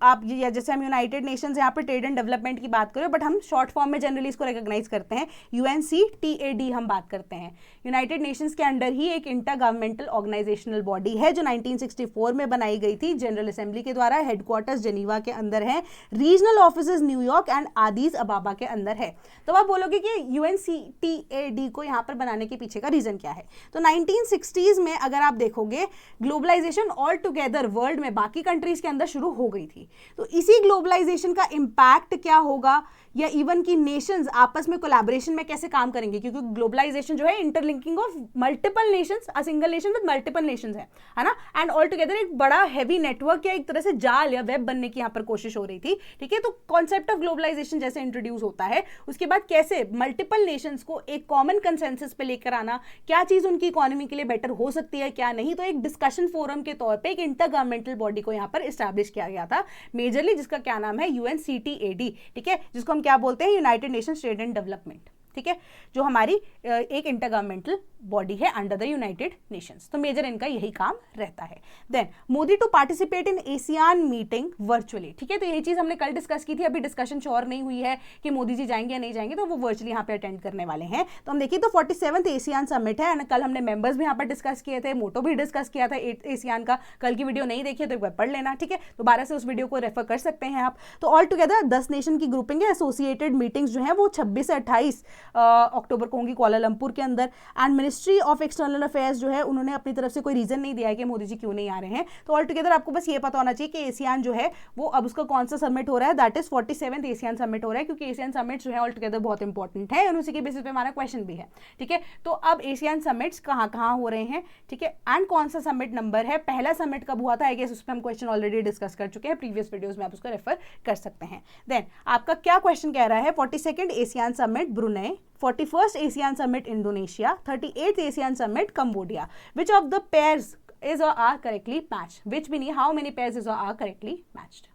आप जैसे हम यूनाइटेड नेशंस यहाँ पर ट्रेड एंड डेवलपमेंट की बात करें, बट हम शॉर्ट फॉर्म में जनरली इसको रिकॉग्नाइज करते हैं, UNCTAD हम बात करते हैं। यूनाइटेड नेशंस के अंडर ही एक इंटर गवर्नमेंटल ऑर्गेनाइजेशनल बॉडी है जो 1964 में बनाई गई थी जनरल असेंबली के द्वारा। हेडक्वार्टर्स जेनीवा के अंदर है, रीजनल ऑफिसेज न्यूयॉर्क एंड आदिस अबाबा के अंदर है। तो आप बोलोगे कि UNCTAD को यहाँ पर बनाने के पीछे का रीजन क्या है? तो 1960s में अगर आप देखोगे ग्लोबलाइजेशन ऑल टुगेदर वर्ल्ड में बाकी कंट्रीज के अंदर शुरू हो गई थी, तो इसी ग्लोबलाइजेशन का इंपैक्ट क्या होगा, या इवन की नेशंस आपस में कोलैबोरेशन में कैसे काम करेंगे, क्योंकि ग्लोबलाइजेशन जो है interlinking of multiple Nations, a single nation with multiple Nations है ना, एंड ऑल टुगेदर एक बड़ा हैवी नेटवर्क या एक तरह से जाल या वेब बनने की यहाँ पर कोशिश हो रही थी। ठीक है, तो कॉन्सेप्ट ऑफ ग्लोबलाइजेशन जैसे इंट्रोड्यूस होता है, उसके बाद कैसे मल्टीपल नेशंस को एक कॉमन कंसेंसस पे लेकर आना, क्या चीज उनकी इकोनॉमी के लिए बेटर हो सकती है क्या नहीं, तो एक डिस्कशन फोरम के तौर पे एक इंटर गवर्नमेंटल बॉडी को यहाँ पर एस्टैब्लिश किया गया था मेजरली, जिसका क्या नाम है UNCTAD। ठीक है, जिसको क्या बोलते हैं? United Nations trade and development. ठीक है, जो हमारी एक इंटरगवर्नमेंटल बॉडी है अंडर द यूनाइटेड नेशंस। तो मेजर इनका यही काम रहता है। Then Modi to participate in ASEAN meeting virtually. ठीक है, तो यही चीज हमने कल डिस्कस की थी, अभी डिस्कशन श्योर नहीं हुई है कि मोदी जी जाएंगे या नहीं जाएंगे, तो वो वर्चुअली यहाँ पे अटेंड करने वाले हैं। तो हम देखिए तो 47th एशियान समिट है, कल हमने मेंबर्स भी यहाँ पर डिस्कस किए थे, मोटो भी डिस्कस किया था एशियान का। कल की वीडियो नहीं देखी है तो एक बार पढ़ लेना। ठीक है, दोबारा से उस वीडियो को रेफर कर सकते हैं आप। तो ऑल टुगेदर 10 नेशन की ग्रुपिंग है। एसोसिएटेड मीटिंग्स जो है वो 26 से 28 अक्टूबर को होंगी कुआलालंपुर के अंदर। And ministry of external affairs जो है उन्होंने अपनी तरफ से कोई रीजन नहीं दिया है कि मोदी जी क्यों नहीं आ रहे हैं। तो ऑल टुगेदर आपको बस ये पता होना चाहिए कि एशियान जो है वो अब उसका कौन सा समिट हो रहा है, that is 47th ASEAN summit हो रहा है, क्योंकि एशियन समिट जो है ऑल टुगेदर बहुत इंपॉर्टेंट है और उसी के बेसिस पे हमारा क्वेश्चन भी है। ठीक है, तो अब एशियन समिट्स कहाँ कहाँ हो रहे हैं, ठीक है, एंड कौन सा समिट नंबर है, पहला समिट कब हुआ था, आई गेस उस पर हम क्वेश्चन ऑलरेडी डिस्कस कर चुके हैं प्रीवियस वीडियोस में, आप उसको रेफर कर सकते हैं। देन आपका क्या क्वेश्चन कह रहा है, 42nd Asian summit Brunei, 41st Asian summit Indonesia, 38th Asian summit Cambodia. Which of the pairs is or are correctly matched? Which meaning how many pairs is or are correctly matched?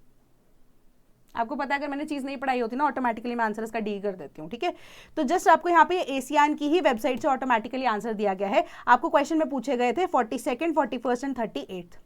आपको पता है अगर मैंने चीज नहीं पढ़ाई होती ना ऑटोमेटिकली मैं आंसर इसका डी कर देती हूँ। ठीक है, तो जस्ट आपको यहाँ पे एशियान की ही वेबसाइट से ऑटोमेटिकली आंसर दिया गया है। आपको क्वेश्चन में पूछे गए थे 42nd, 41st and 38th।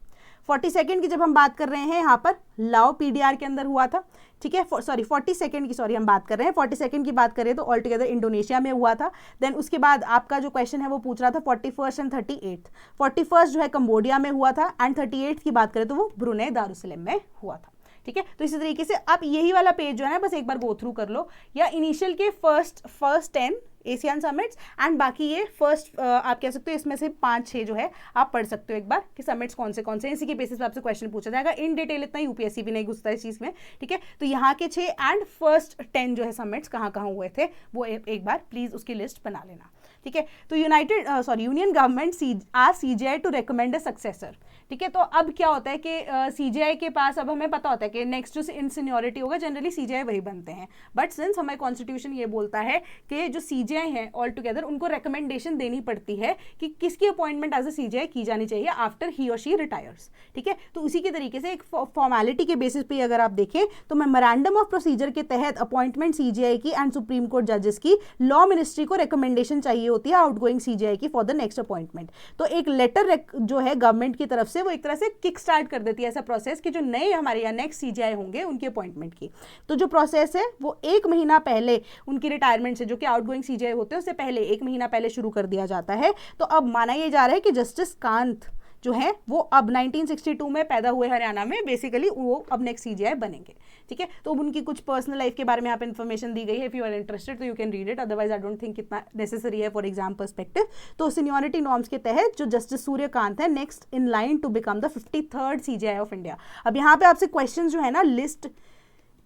42nd की जब हम बात कर रहे हैं यहाँ पर लाओ PDR के अंदर हुआ था। ठीक है, सॉरी 42nd की सॉरी हम बात कर रहे हैं, 42nd की बात करें तो ऑल टुगेदर इंडोनेशिया में हुआ था। देन उसके बाद आपका जो क्वेश्चन है वो पूछ रहा था 41st एंड 38th। 41st जो है कंबोडिया में हुआ था एंड 38th की बात करें तो वो ब्रुनेई दारुसलाम में हुआ था। ठीक है। तो इसी तरीके से आप यही वाला पेज जो है ना बस एक बार गो थ्रू कर लो, या इनिशियल के फर्स्ट 10 एशियन समिट्स एंड बाकी ये फर्स्ट आप कह सकते हो इसमें से 5-6 जो है आप पढ़ सकते हो एक बार कि समिट्स कौन से इसी के बेसिस पे आपसे क्वेश्चन पूछा जाएगा। इन डिटेल इतना यूपीएससी भी नहीं घुसता इस चीज में, ठीक है। तो यहाँ के 6 एंड फर्स्ट 10 जो है समिट्स कहाँ कहाँ हुए थे वो एक बार प्लीज उसकी लिस्ट बना लेना, ठीक है। तो union government are CJI to recommend a successor, ठीक है। तो अब क्या होता है कि सीजीआई के पास अब हमें पता होता है कि नेक्स्ट जो इन सीनियरिटी होगा जनरली सीजीआई वही बनते हैं, बट सिंस हमारे कॉन्स्टिट्यूशन ये बोलता है कि जो सीजीआई है ऑल टुगेदर उनको रिकमेंडेशन देनी पड़ती है कि किसकी अपॉइंटमेंट एज अ सीजीआई की जानी चाहिए आफ्टर ही और शी रिटायर्स, ठीक है। तो उसी के तरीके से एक फॉर्मेलिटी के बेसिस पे अगर आप देखें तो मेमोरेंडम ऑफ प्रोसीजर के तहत अपॉइंटमेंट सीजीआई की एंड सुप्रीम कोर्ट जजेस की लॉ मिनिस्ट्री को रिकमेंडेशन चाहिए होती है आउटगोइंग सीजीआई की फॉर द नेक्स्ट अपॉइंटमेंट। तो एक लेटर जो है गवर्नमेंट की तरफ से वो एक तरह से किक स्टार्ट कर देती है ऐसा प्रोसेस कि जो नए हमारे यहाँ नेक्स्ट सीजीआई होंगे उनकी अपॉइंटमेंट की। तो जो प्रोसेस है वो 1 महीना पहले उनकी रिटायरमेंट से, जो कि आउटगोइंग सीजीआई होते हैं उससे पहले 1 महीना पहले शुरू कर दिया जाता है। तो अब माना ये जा रहा है कि जस्टिस कांत जो है वो अब 1962 में पैदा हुए हरियाणा में, बेसिकली वो अब नेक्स्ट सीजीआई बनेंगे, ठीक है। तो उनकी कुछ पर्सनल लाइफ के बारे में यहाँ पे इन्फॉर्मेशन दी गई है, इफ यू आर इंटरेस्टेड तो you can read it, otherwise I don't think इतना नेसेसरी है फॉर एग्जाम पर्सपेक्टिव। तो सीनियरिटी नॉर्म्स के तहत जो जस्टिस सूर्यकांत है next in line to become the 53rd CJI of India. अब यहाँ पे आपसे क्वेश्चन जो है ना लिस्ट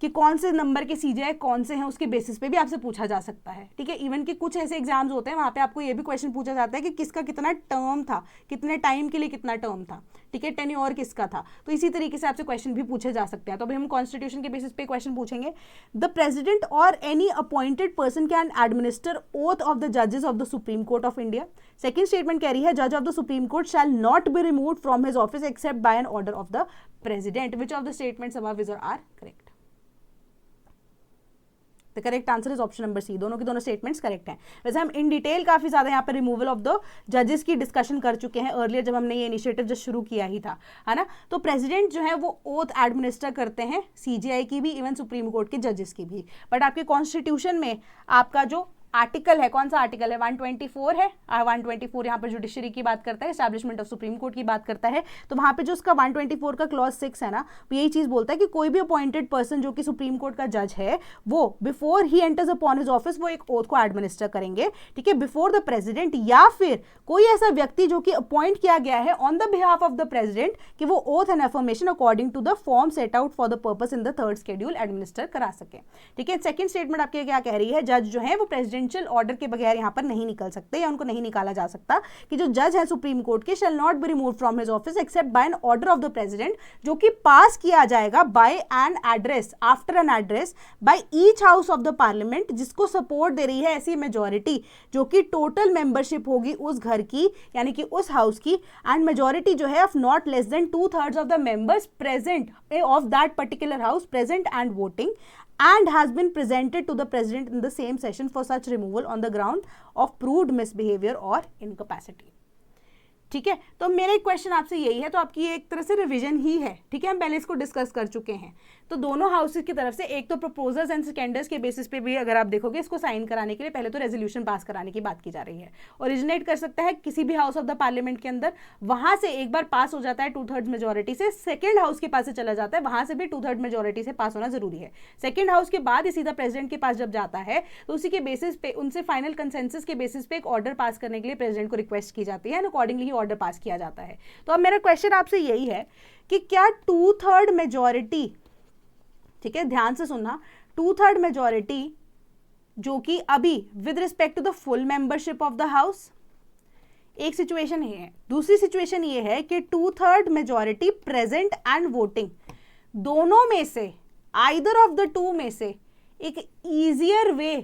कि कौन से नंबर के सीजीआई कौन से हैं उसके बेसिस पे भी आपसे पूछा जा सकता है, ठीक है। इवन कि कुछ ऐसे एग्जाम्स होते हैं वहाँ पे आपको ये भी क्वेश्चन पूछा जाता है कि किसका कितना टर्म था, कितने टाइम के लिए कितना टर्म था, ठीक है, टेन्योर किसका था। तो इसी तरीके से आपसे क्वेश्चन भी पूछे जा सकते हैं। तो अभी हम कॉन्स्टिट्यूशन के बेसिस पे क्वेश्चन पूछेंगे। द प्रेसिडेंट और any appointed person can administer oath of the जजेस of the supreme court of India. Second statement कह रही है जज of the supreme court shall not be removed from his office except by an order of the president. Which of the statements above is और are correct? The correct answer is option number C, दोनों की दोनों statements correct हैं। वैसे हम in detail काफी ज्यादा यहाँ पे रिमूवल ऑफ द जजेस की डिस्कशन कर चुके हैं अर्लियर जब हमने ये इनिशिएटिव जो शुरू किया ही था, है ना। तो प्रेसिडेंट जो है वो ओथ एडमिनिस्टर करते हैं सीजीआई की भी, इवन सुप्रीम कोर्ट के जजेस की भी। बट आपके कॉन्स्टिट्यूशन में आपका जो आर्टिकल है, कौन सा आर्टिकल है, 124 है। 124 यहाँ पर जुडिशरी की बात करता है, एस्टैब्लिशमेंट ऑफ सुप्रीम कोर्ट की बात करता है। तो वहाँ पे जो उसका 124 का क्लॉज 6 है ना, वो यही चीज बोलता है कि कोई भी अपॉइंटेड पर्सन जो कि सुप्रीम कोर्ट का जज है वो before he enters upon his office वो एक ओथ को एडमिनिस्टर करेंगे, ठीक है, बिफोर द प्रेसिडेंट, या फिर कोई ऐसा व्यक्ति जो कि अपॉइंट किया गया है on the behalf of the president कि वो oath and affirmation according to the form set out for the purpose in the 3rd schedule administer करा सके, ठीक है। सेकंड स्टेटमेंट आपके क्या कह रही है, जज जो है वो प्रेसिडेंशियल ऑर्डर के बगैर यहाँ पर नहीं निकल सकते या उनको नहीं निकाला जा सकता, कि जो जज है सुप्रीम कोर्ट के shall not be removed from his office except by an order of the president, जो कि पास किया जाएगा by an address, after an address by each house of the parliament, जिसको सपोर्ट दे रही है ऐसी मेजॉरिटी जो कि टोटल मेंबरशिप होगी उस घर की यानी कि उस हाउस की, एंड मेजॉरिटी जो है of not less than 2/3 of the members present of that particular house present and voting and has been presented to the president in the same session for such removal on the ground of proved misbehavior or incapacity, ठीक है। तो मेरा एक question आपसे यही है, तो आपकी एक तरह से रिवीजन ही है, ठीक है, हम पहले इसको डिस्कस कर चुके हैं। तो दोनों हाउसेस की तरफ से एक तो प्रपोजर्स एंड सेकेंडर्स के बेसिस पे भी अगर आप देखोगे इसको साइन कराने के लिए पहले तो रेजोल्यूशन पास कराने की बात की जा रही है। ओरिजिनेट कर सकता है किसी भी हाउस ऑफ द पार्लियामेंट के अंदर, वहां से एक बार पास हो जाता है 2/3 मेजोरिटी से, सेकेंड हाउस के पास से चला जाता है, वहां से भी 2/3 मेजोरिटी से पास होना जरूरी है। सेकेंड हाउस के बाद ही सीधा प्रेसिडेंट के पास जब जाता है तो उसी के बेसिस पे उनसे फाइनल कंसेंसस के बेसिस पे एक ऑर्डर पास करने के लिए प्रेसिडेंट को रिक्वेस्ट की जाती है एंड अकॉर्डिंगली ऑर्डर पास किया जाता है। तो अब मेरा क्वेश्चन आपसे यही है कि क्या 2/3 मेजॉरिटी, ठीक है, ध्यान से सुनना, 2/3 मेजॉरिटी जो कि अभी with respect to the full membership of the house, एक सिचुएशन ये है, दूसरी सिचुएशन ये है कि 2/3 मेजॉरिटी प्रेजेंट एंड वोटिंग, दोनों में से आइदर ऑफ द टू में से एक इजियर वे,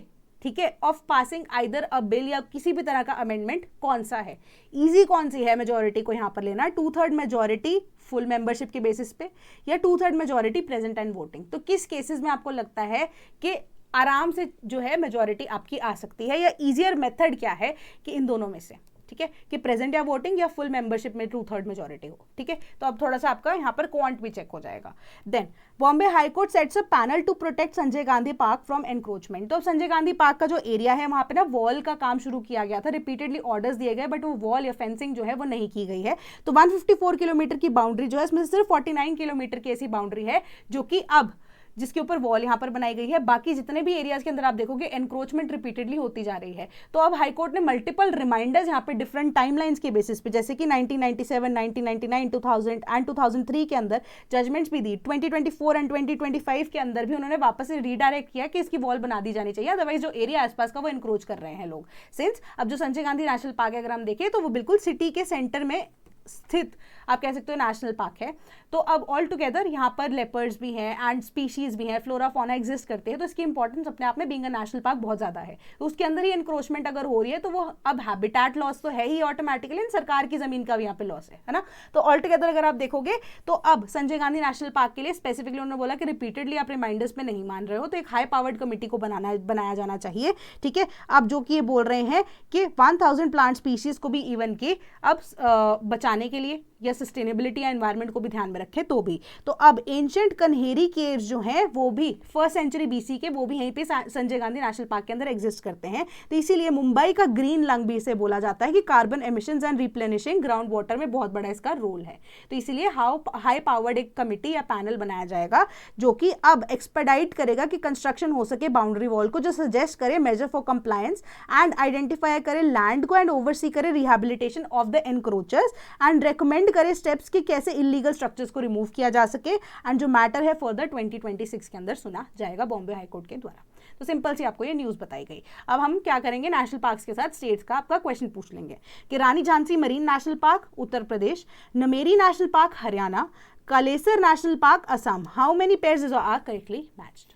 ठीक है, of passing either a bill या किसी भी तरह का अमेंडमेंट कौन सा है, इजी कौन सी है मेजॉरिटी को यहां पर लेना, 2/3 मेजॉरिटी फुल मेंबरशिप के बेसिस पे या 2/3 मेजॉरिटी प्रेजेंट एंड वोटिंग। तो किस केसेस में आपको लगता है कि आराम से जो है मेजॉरिटी आपकी आ सकती है, या इजियर मेथड क्या है कि इन दोनों में से? ठीक है, कि प्रेजेंट या वोटिंग या फुल मेंबरशिप में 2/3 मेजोरिटी हो, ठीक है। तो अब थोड़ा सा आपका यहाँ पर क्वांट भी चेक हो जाएगा। Then Bombay high court sets a panel to protect Sanjay Gandhi park from encroachment. तो अब संजय गांधी पार्क का जो एरिया है वहां पे ना वॉल का काम शुरू किया गया था, रिपीटेडली ऑर्डर्स दिए गए, बट वो वॉल या फेंसिंग जो है वो नहीं की गई है। तो 154 किलोमीटर की बाउंड्री जो है इसमें से सिर्फ 49 किलोमीटर की ऐसी बाउंड्री है जो कि अब जिसके ऊपर वॉल यहाँ पर बनाई गई है, बाकी जितने भी एरियाज के अंदर आप देखोगे एनक्रोचमेंट रिपीटेडली होती जा रही है। तो अब हाईकोर्ट ने मल्टीपल रिमाइंडर्स यहाँ पे डिफरेंट टाइमलाइंस के बेसिस पे, जैसे कि 1997, 1999, 2000 एंड 2003 के अंदर जजमेंट्स भी दी, 2024 एंड 2025 के अंदर भी उन्होंने वापस से रीडायरेक्ट किया कि इसकी वॉल बना दी जानी चाहिए, अदरवाइज जो एरिया आसपास का वो एनक्रोच कर रहे हैं लोग। सिंस अब जो संजय गांधी नेशनल पार्क है अगर हम देखें तो वो बिल्कुल सिटी के सेंटर में स्थित आप कह सकते हो नेशनल पार्क है। तो अब ऑल टुगेदर यहाँ पर लेपर्ड्स भी हैं एंड स्पीशीज भी हैं, फ्लोरा फौना एग्जिस्ट करते हैं, तो इसकी इंपॉर्टेंस अपने आप में बीइंग अ नेशनल पार्क बहुत ज्यादा है। तो उसके अंदर ही एनक्रोचमेंट अगर हो रही है तो वो अब हैबिटेट लॉस तो है ही ऑटोमेटिकली, सरकार की जमीन का भी यहाँ पे लॉस है ना। तो ऑल टुगेदर अगर आप देखोगे तो अब संजय गांधी नेशनल पार्क के लिए स्पेसिफिकली उन्होंने बोला कि रिपीटेडली आप रिमाइंडर्स में नहीं मान रहे हो, तो एक हाई पावर्ड कमेटी को बनाया जाना चाहिए, ठीक है। अब जो कि ये बोल रहे हैं कि 1000 प्लांट स्पीशीज को भी इवन के अब बचाने के लिए या सस्टेनेबिलिटी या एनवायरनमेंट को भी ध्यान में रखे तो भी। तो अब एंशिएंट कन्हेरी केव्स जो हैं वो भी 1st सेंचुरी बीसी के वो भी यहीं पे संजय गांधी नेशनल पार्क के अंदर एग्जिस्ट करते हैं। तो इसीलिए मुंबई का ग्रीन लंग भी इसे बोला जाता है कि carbon emissions and replenishing ground water में बहुत बड़ा इसका रोल है। तो इसीलिए हाई पावर्ड एक कमिटी या पैनल बनाया जाएगा जो कि अब एक्सपेडाइट करेगा कि कंस्ट्रक्शन हो सके बाउंड्री वॉल को, जो सजेस्ट करे measure for compliance and identify करे लैंड को एंड ओवरसी करे rehabilitation of the encroachers and recommend करे स्टेप्स कि कैसे इलीगल स्ट्रक्चर्स को रिमूव किया जा सके। एंड जो मैटर है फर्दर 2026 के अंदर सुना जाएगा बॉम्बे हाईकोर्ट के द्वारा। तो सिंपल सी आपको ये न्यूज बताई गई। अब हम क्या करेंगे, नेशनल पार्क्स के साथ स्टेट्स का आपका क्वेश्चन पूछ लेंगे कि Rani Jhansi marine national park Uttar Pradesh, Nameri national park Haryana, Kalesar national park Assam, how many pairs are correctly matched.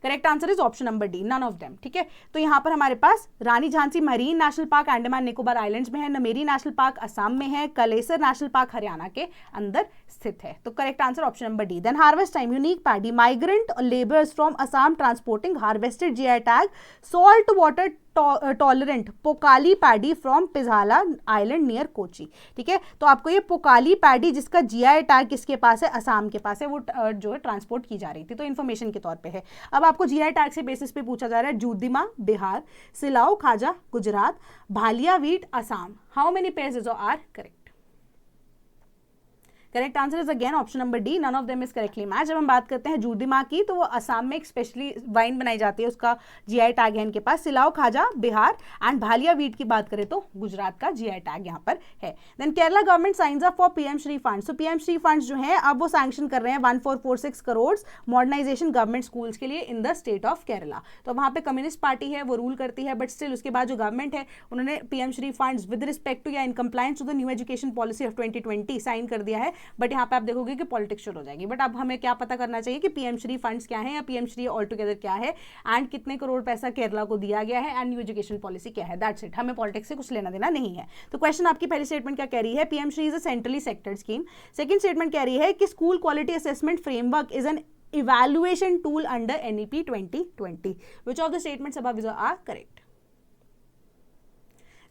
Correct answer is option number D, none of them, ठीक है। तो यहाँ पर हमारे पास Rani Jhansi marine national park Andaman Nicobar islands में है, नमेरी नेशनल पार्क असम में है, कलेसर नेशनल पार्क हरियाणा के अंदर स्थित है। तो correct answer option number D. Then harvest time unique paddy migrant labours from Assam transporting harvested GI tag salt water tolerant Pokkali paddy from Pizhala island near Kochi, ठीक है। तो आपको ये पोकाली पैडी जिसका जीआई टैग किसके पास है, असम के पास है, वो जो है ट्रांसपोर्ट की जा रही थी, तो इन्फॉर्मेशन के तौर पे है। अब आपको जीआई टैग से बेसिस पे पूछा जा रहा है जूदिमा Bihar, Silao Khaja Gujarat, Bhalia wheat Assam, how many pairs are correct. Correct answer is again option number D, none of them is correctly match. जब हम बात करते हैं जूदिमा की तो वो असम में एक स्पेशली वाइन बनाई जाती है, उसका जीआई टैग है इनके पास। सिलाओ खाजा बिहार एंड भालिया वीट की बात करें तो गुजरात का जीआई टैग यहाँ पर है। Then Kerala government signs up for PM Shri fund. So PM Shri fund जो है अब वो सैंक्शन कर रहे हैं 1446 करोड़ मॉडर्नाइजेशन गवर्नमेंट स्कूल्स के लिए in the state of Kerala. तो वहाँ पे कम्युनिस्ट पार्टी है वो रूल करती है, बट स्टिल उसके बाद जो गवर्नमेंट है उन्होंने PM Shri fund with respect to या in compliance to the new education policy of 2020 sign कर दिया है। बट यहाँ पे आप देखोगे कि पॉलिटिक्स शुरू हो जाएगी। बट अब हमें क्या पता करना चाहिए कि पीएम श्री फंड्स क्या है या पीएम श्री ऑल टुगेदर क्या है एंड कितने करोड़ पैसा केरला को दिया गया है एंड न्यू एजुकेशन पॉलिसी क्या है, दैट्स इट। हमें पॉलिटिक्स से कुछ लेना देना नहीं है। तो क्वेश्चन आपकी पहली स्टेटमेंट क्या कह रही है, PM Shri is a centrally sectored scheme. Second statement कह रही है कि school quality assessment framework is an evaluation tool under NEP 2020. Which of the statements above are correct?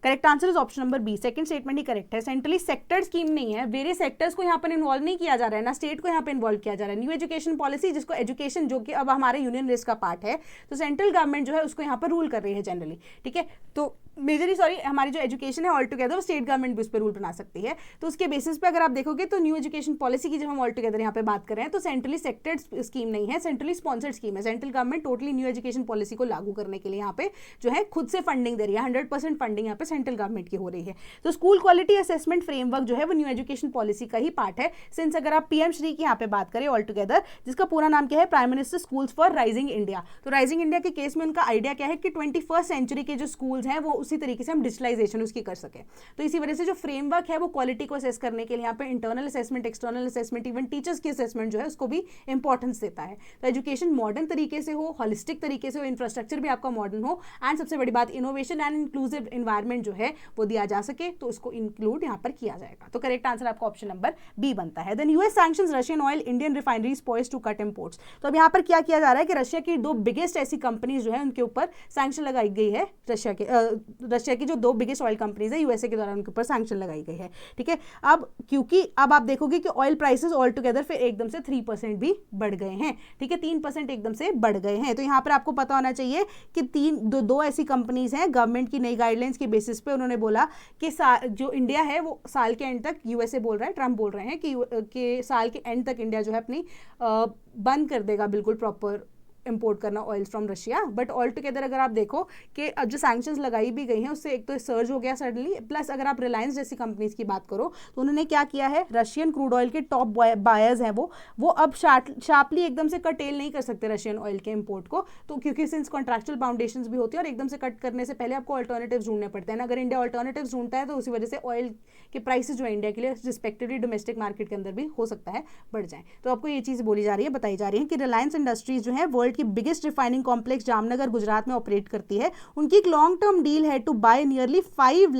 Correct answer is option number B, second statement ही correct है। Centrally sector scheme नहीं है, various sectors को यहाँ पर involve नहीं किया जा रहा है, ना स्टेट को यहाँ पे इन्वॉल्व किया जा रहा है। न्यू एजुकेशन पॉलिसी जिसको एजुकेशन जो कि अब हमारे यूनियन लिस्ट का पार्ट है, तो सेंट्रल गवर्नमेंट जो है उसको यहाँ पर रूल कर रही है जनरली, ठीक है। तो मेजरली हमारी जो एजुकेशन है ऑल टुगेदर वो स्टेट गवर्नमेंट भी उस पर रूल बना सकती है। तो उसके बेसिस पे अगर आप देखोगे तो न्यू एजुकेशन पॉलिसी की जब हम ऑल टुगेदर यहाँ पे बात कर रहे हैं तो सेंट्रली सेक्टर्ड स्कीम नहीं है, सेंट्रली स्पॉन्सर्ड स्कीम है। Central government totally new education policy को लागू करने के लिए यहाँ पे जो है खुद से फंडिंग दे रही है, 100% फंडिंग यहाँ पे सेंट्रल गवर्नमेंट की हो रही है। तो स्कूल क्वालिटी असेसमेंट फ्रेमवर्क जो है वो न्यू एजुकेशन पॉलिसी का ही पार्ट है। सिंस अगर आप पीएम श्री की यहाँ पे बात करें ऑल टुगेदर, जिसका पूरा नाम क्या है, prime minister schools for rising India. तो राइजिंग इंडिया के केस में उनका आइडिया क्या है कि 21st सेंचुरी के जो स्कूल्स हैं वो उसी तरीके से हम डिजिटलाइजेशन उसकी कर सके। तो इसी वजह से जो फ्रेमवर्क है वो क्वालिटी को असेस करने के लिए यहाँ पे internal assessment, external assessment, even teachers की असेसमेंट जो है उसको भी इंपॉर्टेंस देता है। तो एजुकेशन मॉडर्न तरीके से हो, होलिस्टिक तरीके से हो, इंफ्रास्ट्रक्चर भी आपका मॉडर्न हो एंड सबसे बड़ी बात इनोवेशन एंड इंक्लूसिव एनवायरमेंट जो है वो दिया जा सके, तो उसको इंक्लूड यहाँ पर किया जाएगा। तो करेक्ट आंसर आपका ऑप्शन नंबर बी बनता है। Then US sanctions Russian oil Indian refineries poised to cut imports. तो अब यहाँ पर क्या किया जा रहा है कि रशिया की दो बिगेस्ट ऐसी कंपनीज जो है उनके ऊपर सैंक्शन लगाई गई है रशिया के रशिया की जो 2 बिगेस्ट ऑयल कंपनीज है यूएसए के द्वारा उनके ऊपर सैंक्शन लगाई गई है, ठीक है। अब क्योंकि अब आप देखोगे कि ऑयल प्राइसेस ऑल टुगेदर फिर एकदम से 3% भी बढ़ गए हैं, ठीक है, 3% एकदम से बढ़ गए हैं। तो यहाँ पर आपको पता होना चाहिए कि दो ऐसी कंपनीज हैं, गवर्नमेंट की नई गाइडलाइंस के बेसिस पे उन्होंने बोला कि जो इंडिया है वो साल के एंड तक, यूएसए बोल रहा है, ट्रम्प बोल रहे हैं कि साल के एंड तक इंडिया जो है अपनी बंद कर देगा बिल्कुल प्रॉपर इंपोर्ट करना oil from Russia. But all together अगर आप देखो कि अब जो सैंक्शंस लगाई भी गई हैं उससे एक तो सर्ज हो गया सडनली, प्लस अगर आप रिलायंस जैसी कंपनीज की बात करो तो उन्होंने क्या किया है, रशियन क्रूड ऑयल के टॉप बायर्स हैं वो अब शार्पली एकदम से कटेल नहीं कर सकते रशियन ऑयल के इंपोर्ट को, तो क्योंकि सिंस कॉन्ट्रैक्चुअल बाउंडेशंस भी होती है और एकदम से कट करने से पहले आपको अल्टरनेटिव्स ढूंढने पड़ते हैं। अगर इंडिया अल्टरनेटिव्स ढूंढता है तो उसी वजह से ऑयल के प्राइसेस जो है इंडिया के लिए रिस्पेक्टिवली डोमेस्टिक मार्केट के अंदर भी हो सकता है बढ़ जाए। तो आपको ये चीज़ बोली जा रही है, बताई जा रही है कि रिलायंस इंडस्ट्रीज जो है वर्ल्ड की biggest refining complex Jamnagar Gujarat में ऑपरेट करती है। उनकी एक लॉन्ग टर्म डील है to buy nearly 5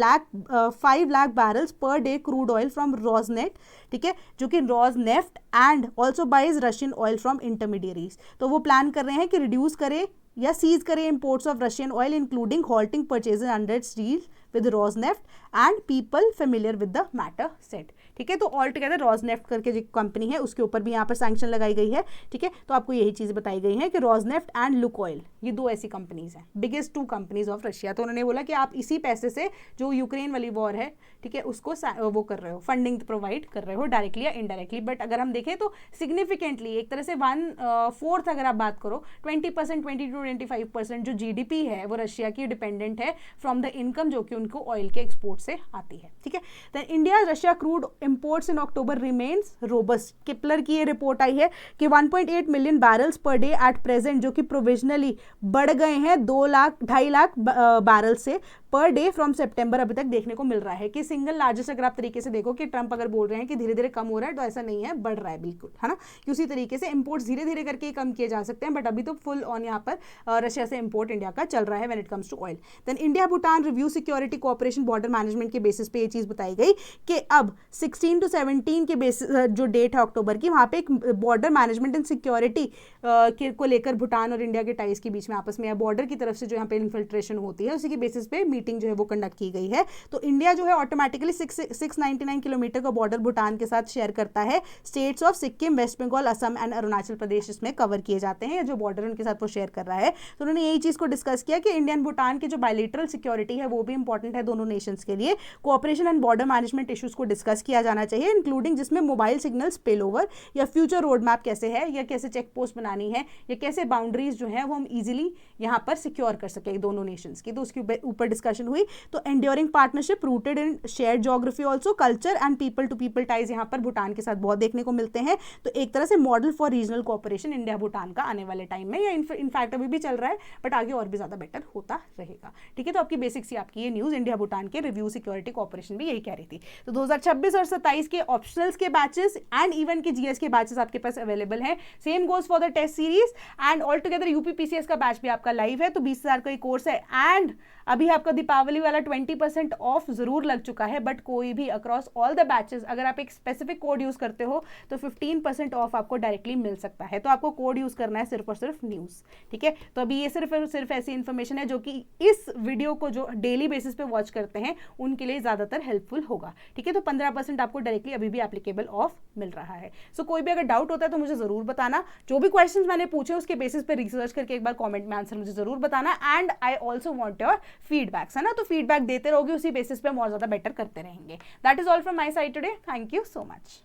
lakh barrels per day crude oil from Rosneft, ठीक है, जो कि Rosneft and also buys Russian oil from intermediaries. तो वो प्लान कर रहे हैं कि रिड्यूस करे या सीज करे imports of Russian oil including halting purchases under its deal with Rosneft and people familiar with the matter set, ठीक है। तो ऑल टुगेदर रोजनेफ्ट करके जो कंपनी है उसके ऊपर भी यहाँ पर सैंक्शन लगाई गई है, ठीक है। तो आपको यही चीज़ बताई गई है कि रोजनेफ्ट एंड लुकोइल ये 2 ऐसी कंपनीज हैं, बिगेस्ट 2 कंपनीज ऑफ रशिया। तो उन्होंने बोला कि आप इसी पैसे से जो यूक्रेन वाली वॉर है, ठीक है, उसको वो कर रहे हो, फंडिंग प्रोवाइड कर रहे हो डायरेक्टली या इनडायरेक्टली। बट अगर हम देखें तो सिग्निफिकेंटली एक तरह से 1/4 अगर आप बात करो 20%, 20 to 25% जो जीडीपी है वो रशिया की डिपेंडेंट है फ्रॉम द इनकम जो कि उनको ऑयल के एक्सपोर्ट से आती है, ठीक है। Then India Russia crude imports in October remains robust. Kpler की ये रिपोर्ट आई है कि 1.8 million barrels per day at present, जो कि प्रोविजनली बढ़ गए हैं 2.5 लाख बैरल से पर डे फ्रॉम सितंबर अभी तक देखने को मिल रहा है कि सिंगल लार्जेस्ट अगर आप तरीके से देखो कि ट्रंप अगर बोल रहे हैं कि धीरे धीरे कम हो रहा है तो ऐसा नहीं है, बढ़ रहा है बिल्कुल, है ना। कि उसी तरीके से इंपोर्ट्स धीरे धीरे करके कम किए जा सकते हैं, बट अभी तो फुल ऑन यहाँ पर रशिया से इंपोर्ट इंडिया का चल रहा है when it comes to oil. Then India Bhutan review security cooperation border management के बेसिस पे ये चीज़ बताई गई कि अब 16 to 17 के बेसिस जो डेट है अक्टूबर की, वहाँ पे एक बॉर्डर मैनेजमेंट एंड सिक्योरिटी को लेकर भूटान और इंडिया के टाइज के बीच में आपस में बॉर्डर की तरफ से जो यहाँ पे इन्फिल्ट्रेशन होती है उसी के बेसिस पे मीटिंग जो है वो कंडक्ट की गई है। तो इंडिया जो है ऑटोमेटिकली 699 किलोमीटर का बॉर्डर भूटान के साथ शेयर करता है। States of Sikkim, West Bengal, Assam and Arunachal Pradesh इसमें कवर किए जाते हैं, जो बॉर्डर उनके साथ वो शेयर कर रहा है। तो उन्होंने यही चीज़ को डिस्कस किया कि इंडिया एंड भूटान की जो बायलैटरल सिक्योरिटी है वो भी इंपॉर्टेंट है दोनों नेशंस के लिए। Cooperation and border management issues को डिस्कस किया जाना चाहिए, इंक्लूडिंग जिसमें मोबाइल सिग्नल स्पिल ओवर या फ्यूचर रोड मैप कैसे है, या कैसे चेक पोस्ट बनानी है, या कैसे बाउंड्रीज जो है वो हम इजीली यहाँ पर सिक्योर कर सके दोनों नेशंस की। तो उसके ऊपर डिस्कशन हुई। तो enduring partnership rooted in shared geography also, culture and people to people ties यहाँ पर भूटान के साथ बहुत देखने को मिलते हैं। तो एक तरह से model for regional cooperation India Bhutan का आने वाले टाइम में, या इनफैक्ट अभी भी चल रहा है बट आगे और भी ज़्यादा बेटर होता रहेगा, ठीक है। तो आपकी बेसिक सी आपकी ये न्यूज़ इंडिया भूटान के रिव्यू सिक्योरिटी कोऑपरेशन भी यही कह रही थी। तो 2026 और 27 के ऑप्शनल्स के बैचेस एंड इवन के जीएस के बैचेस आपके पास अवेलेबल हैं। Same goes for the test series and all together UPPCS का बैच भी आपका लाइव है। तो 20,000 का ही कोर्स है एंड अभी आपका दीपावली वाला 20% ऑफ जरूर लग चुका है, बट कोई भी अक्रॉस ऑल द बैचेस अगर आप एक स्पेसिफिक कोड यूज करते हो तो 15% ऑफ आपको डायरेक्टली मिल सकता है। तो आपको कोड यूज करना है सिर्फ और सिर्फ न्यूज़, ठीक है। तो अभी ये सिर्फ और सिर्फ ऐसी इन्फॉर्मेशन है जो कि इस वीडियो को जो डेली बेसिस पे वॉच करते हैं उनके लिए ज्यादातर हेल्पफुल होगा, ठीक है। तो 15% आपको डायरेक्टली अभी भी एप्लीकेबल ऑफ मिल रहा है। सो कोई भी अगर डाउट होता है तो मुझे जरूर बताना। जो भी क्वेश्चंस मैंने पूछे उसके बेसिस पे रिसर्च करके एक बार कमेंट में आंसर मुझे जरूर बताना। And I also want your feedbacks, है ना। तो फीडबैक देते रहोगे, उसी बेसिस पे हम और ज्यादा बेटर करते रहेंगे। That is all from my side today. Thank you so much.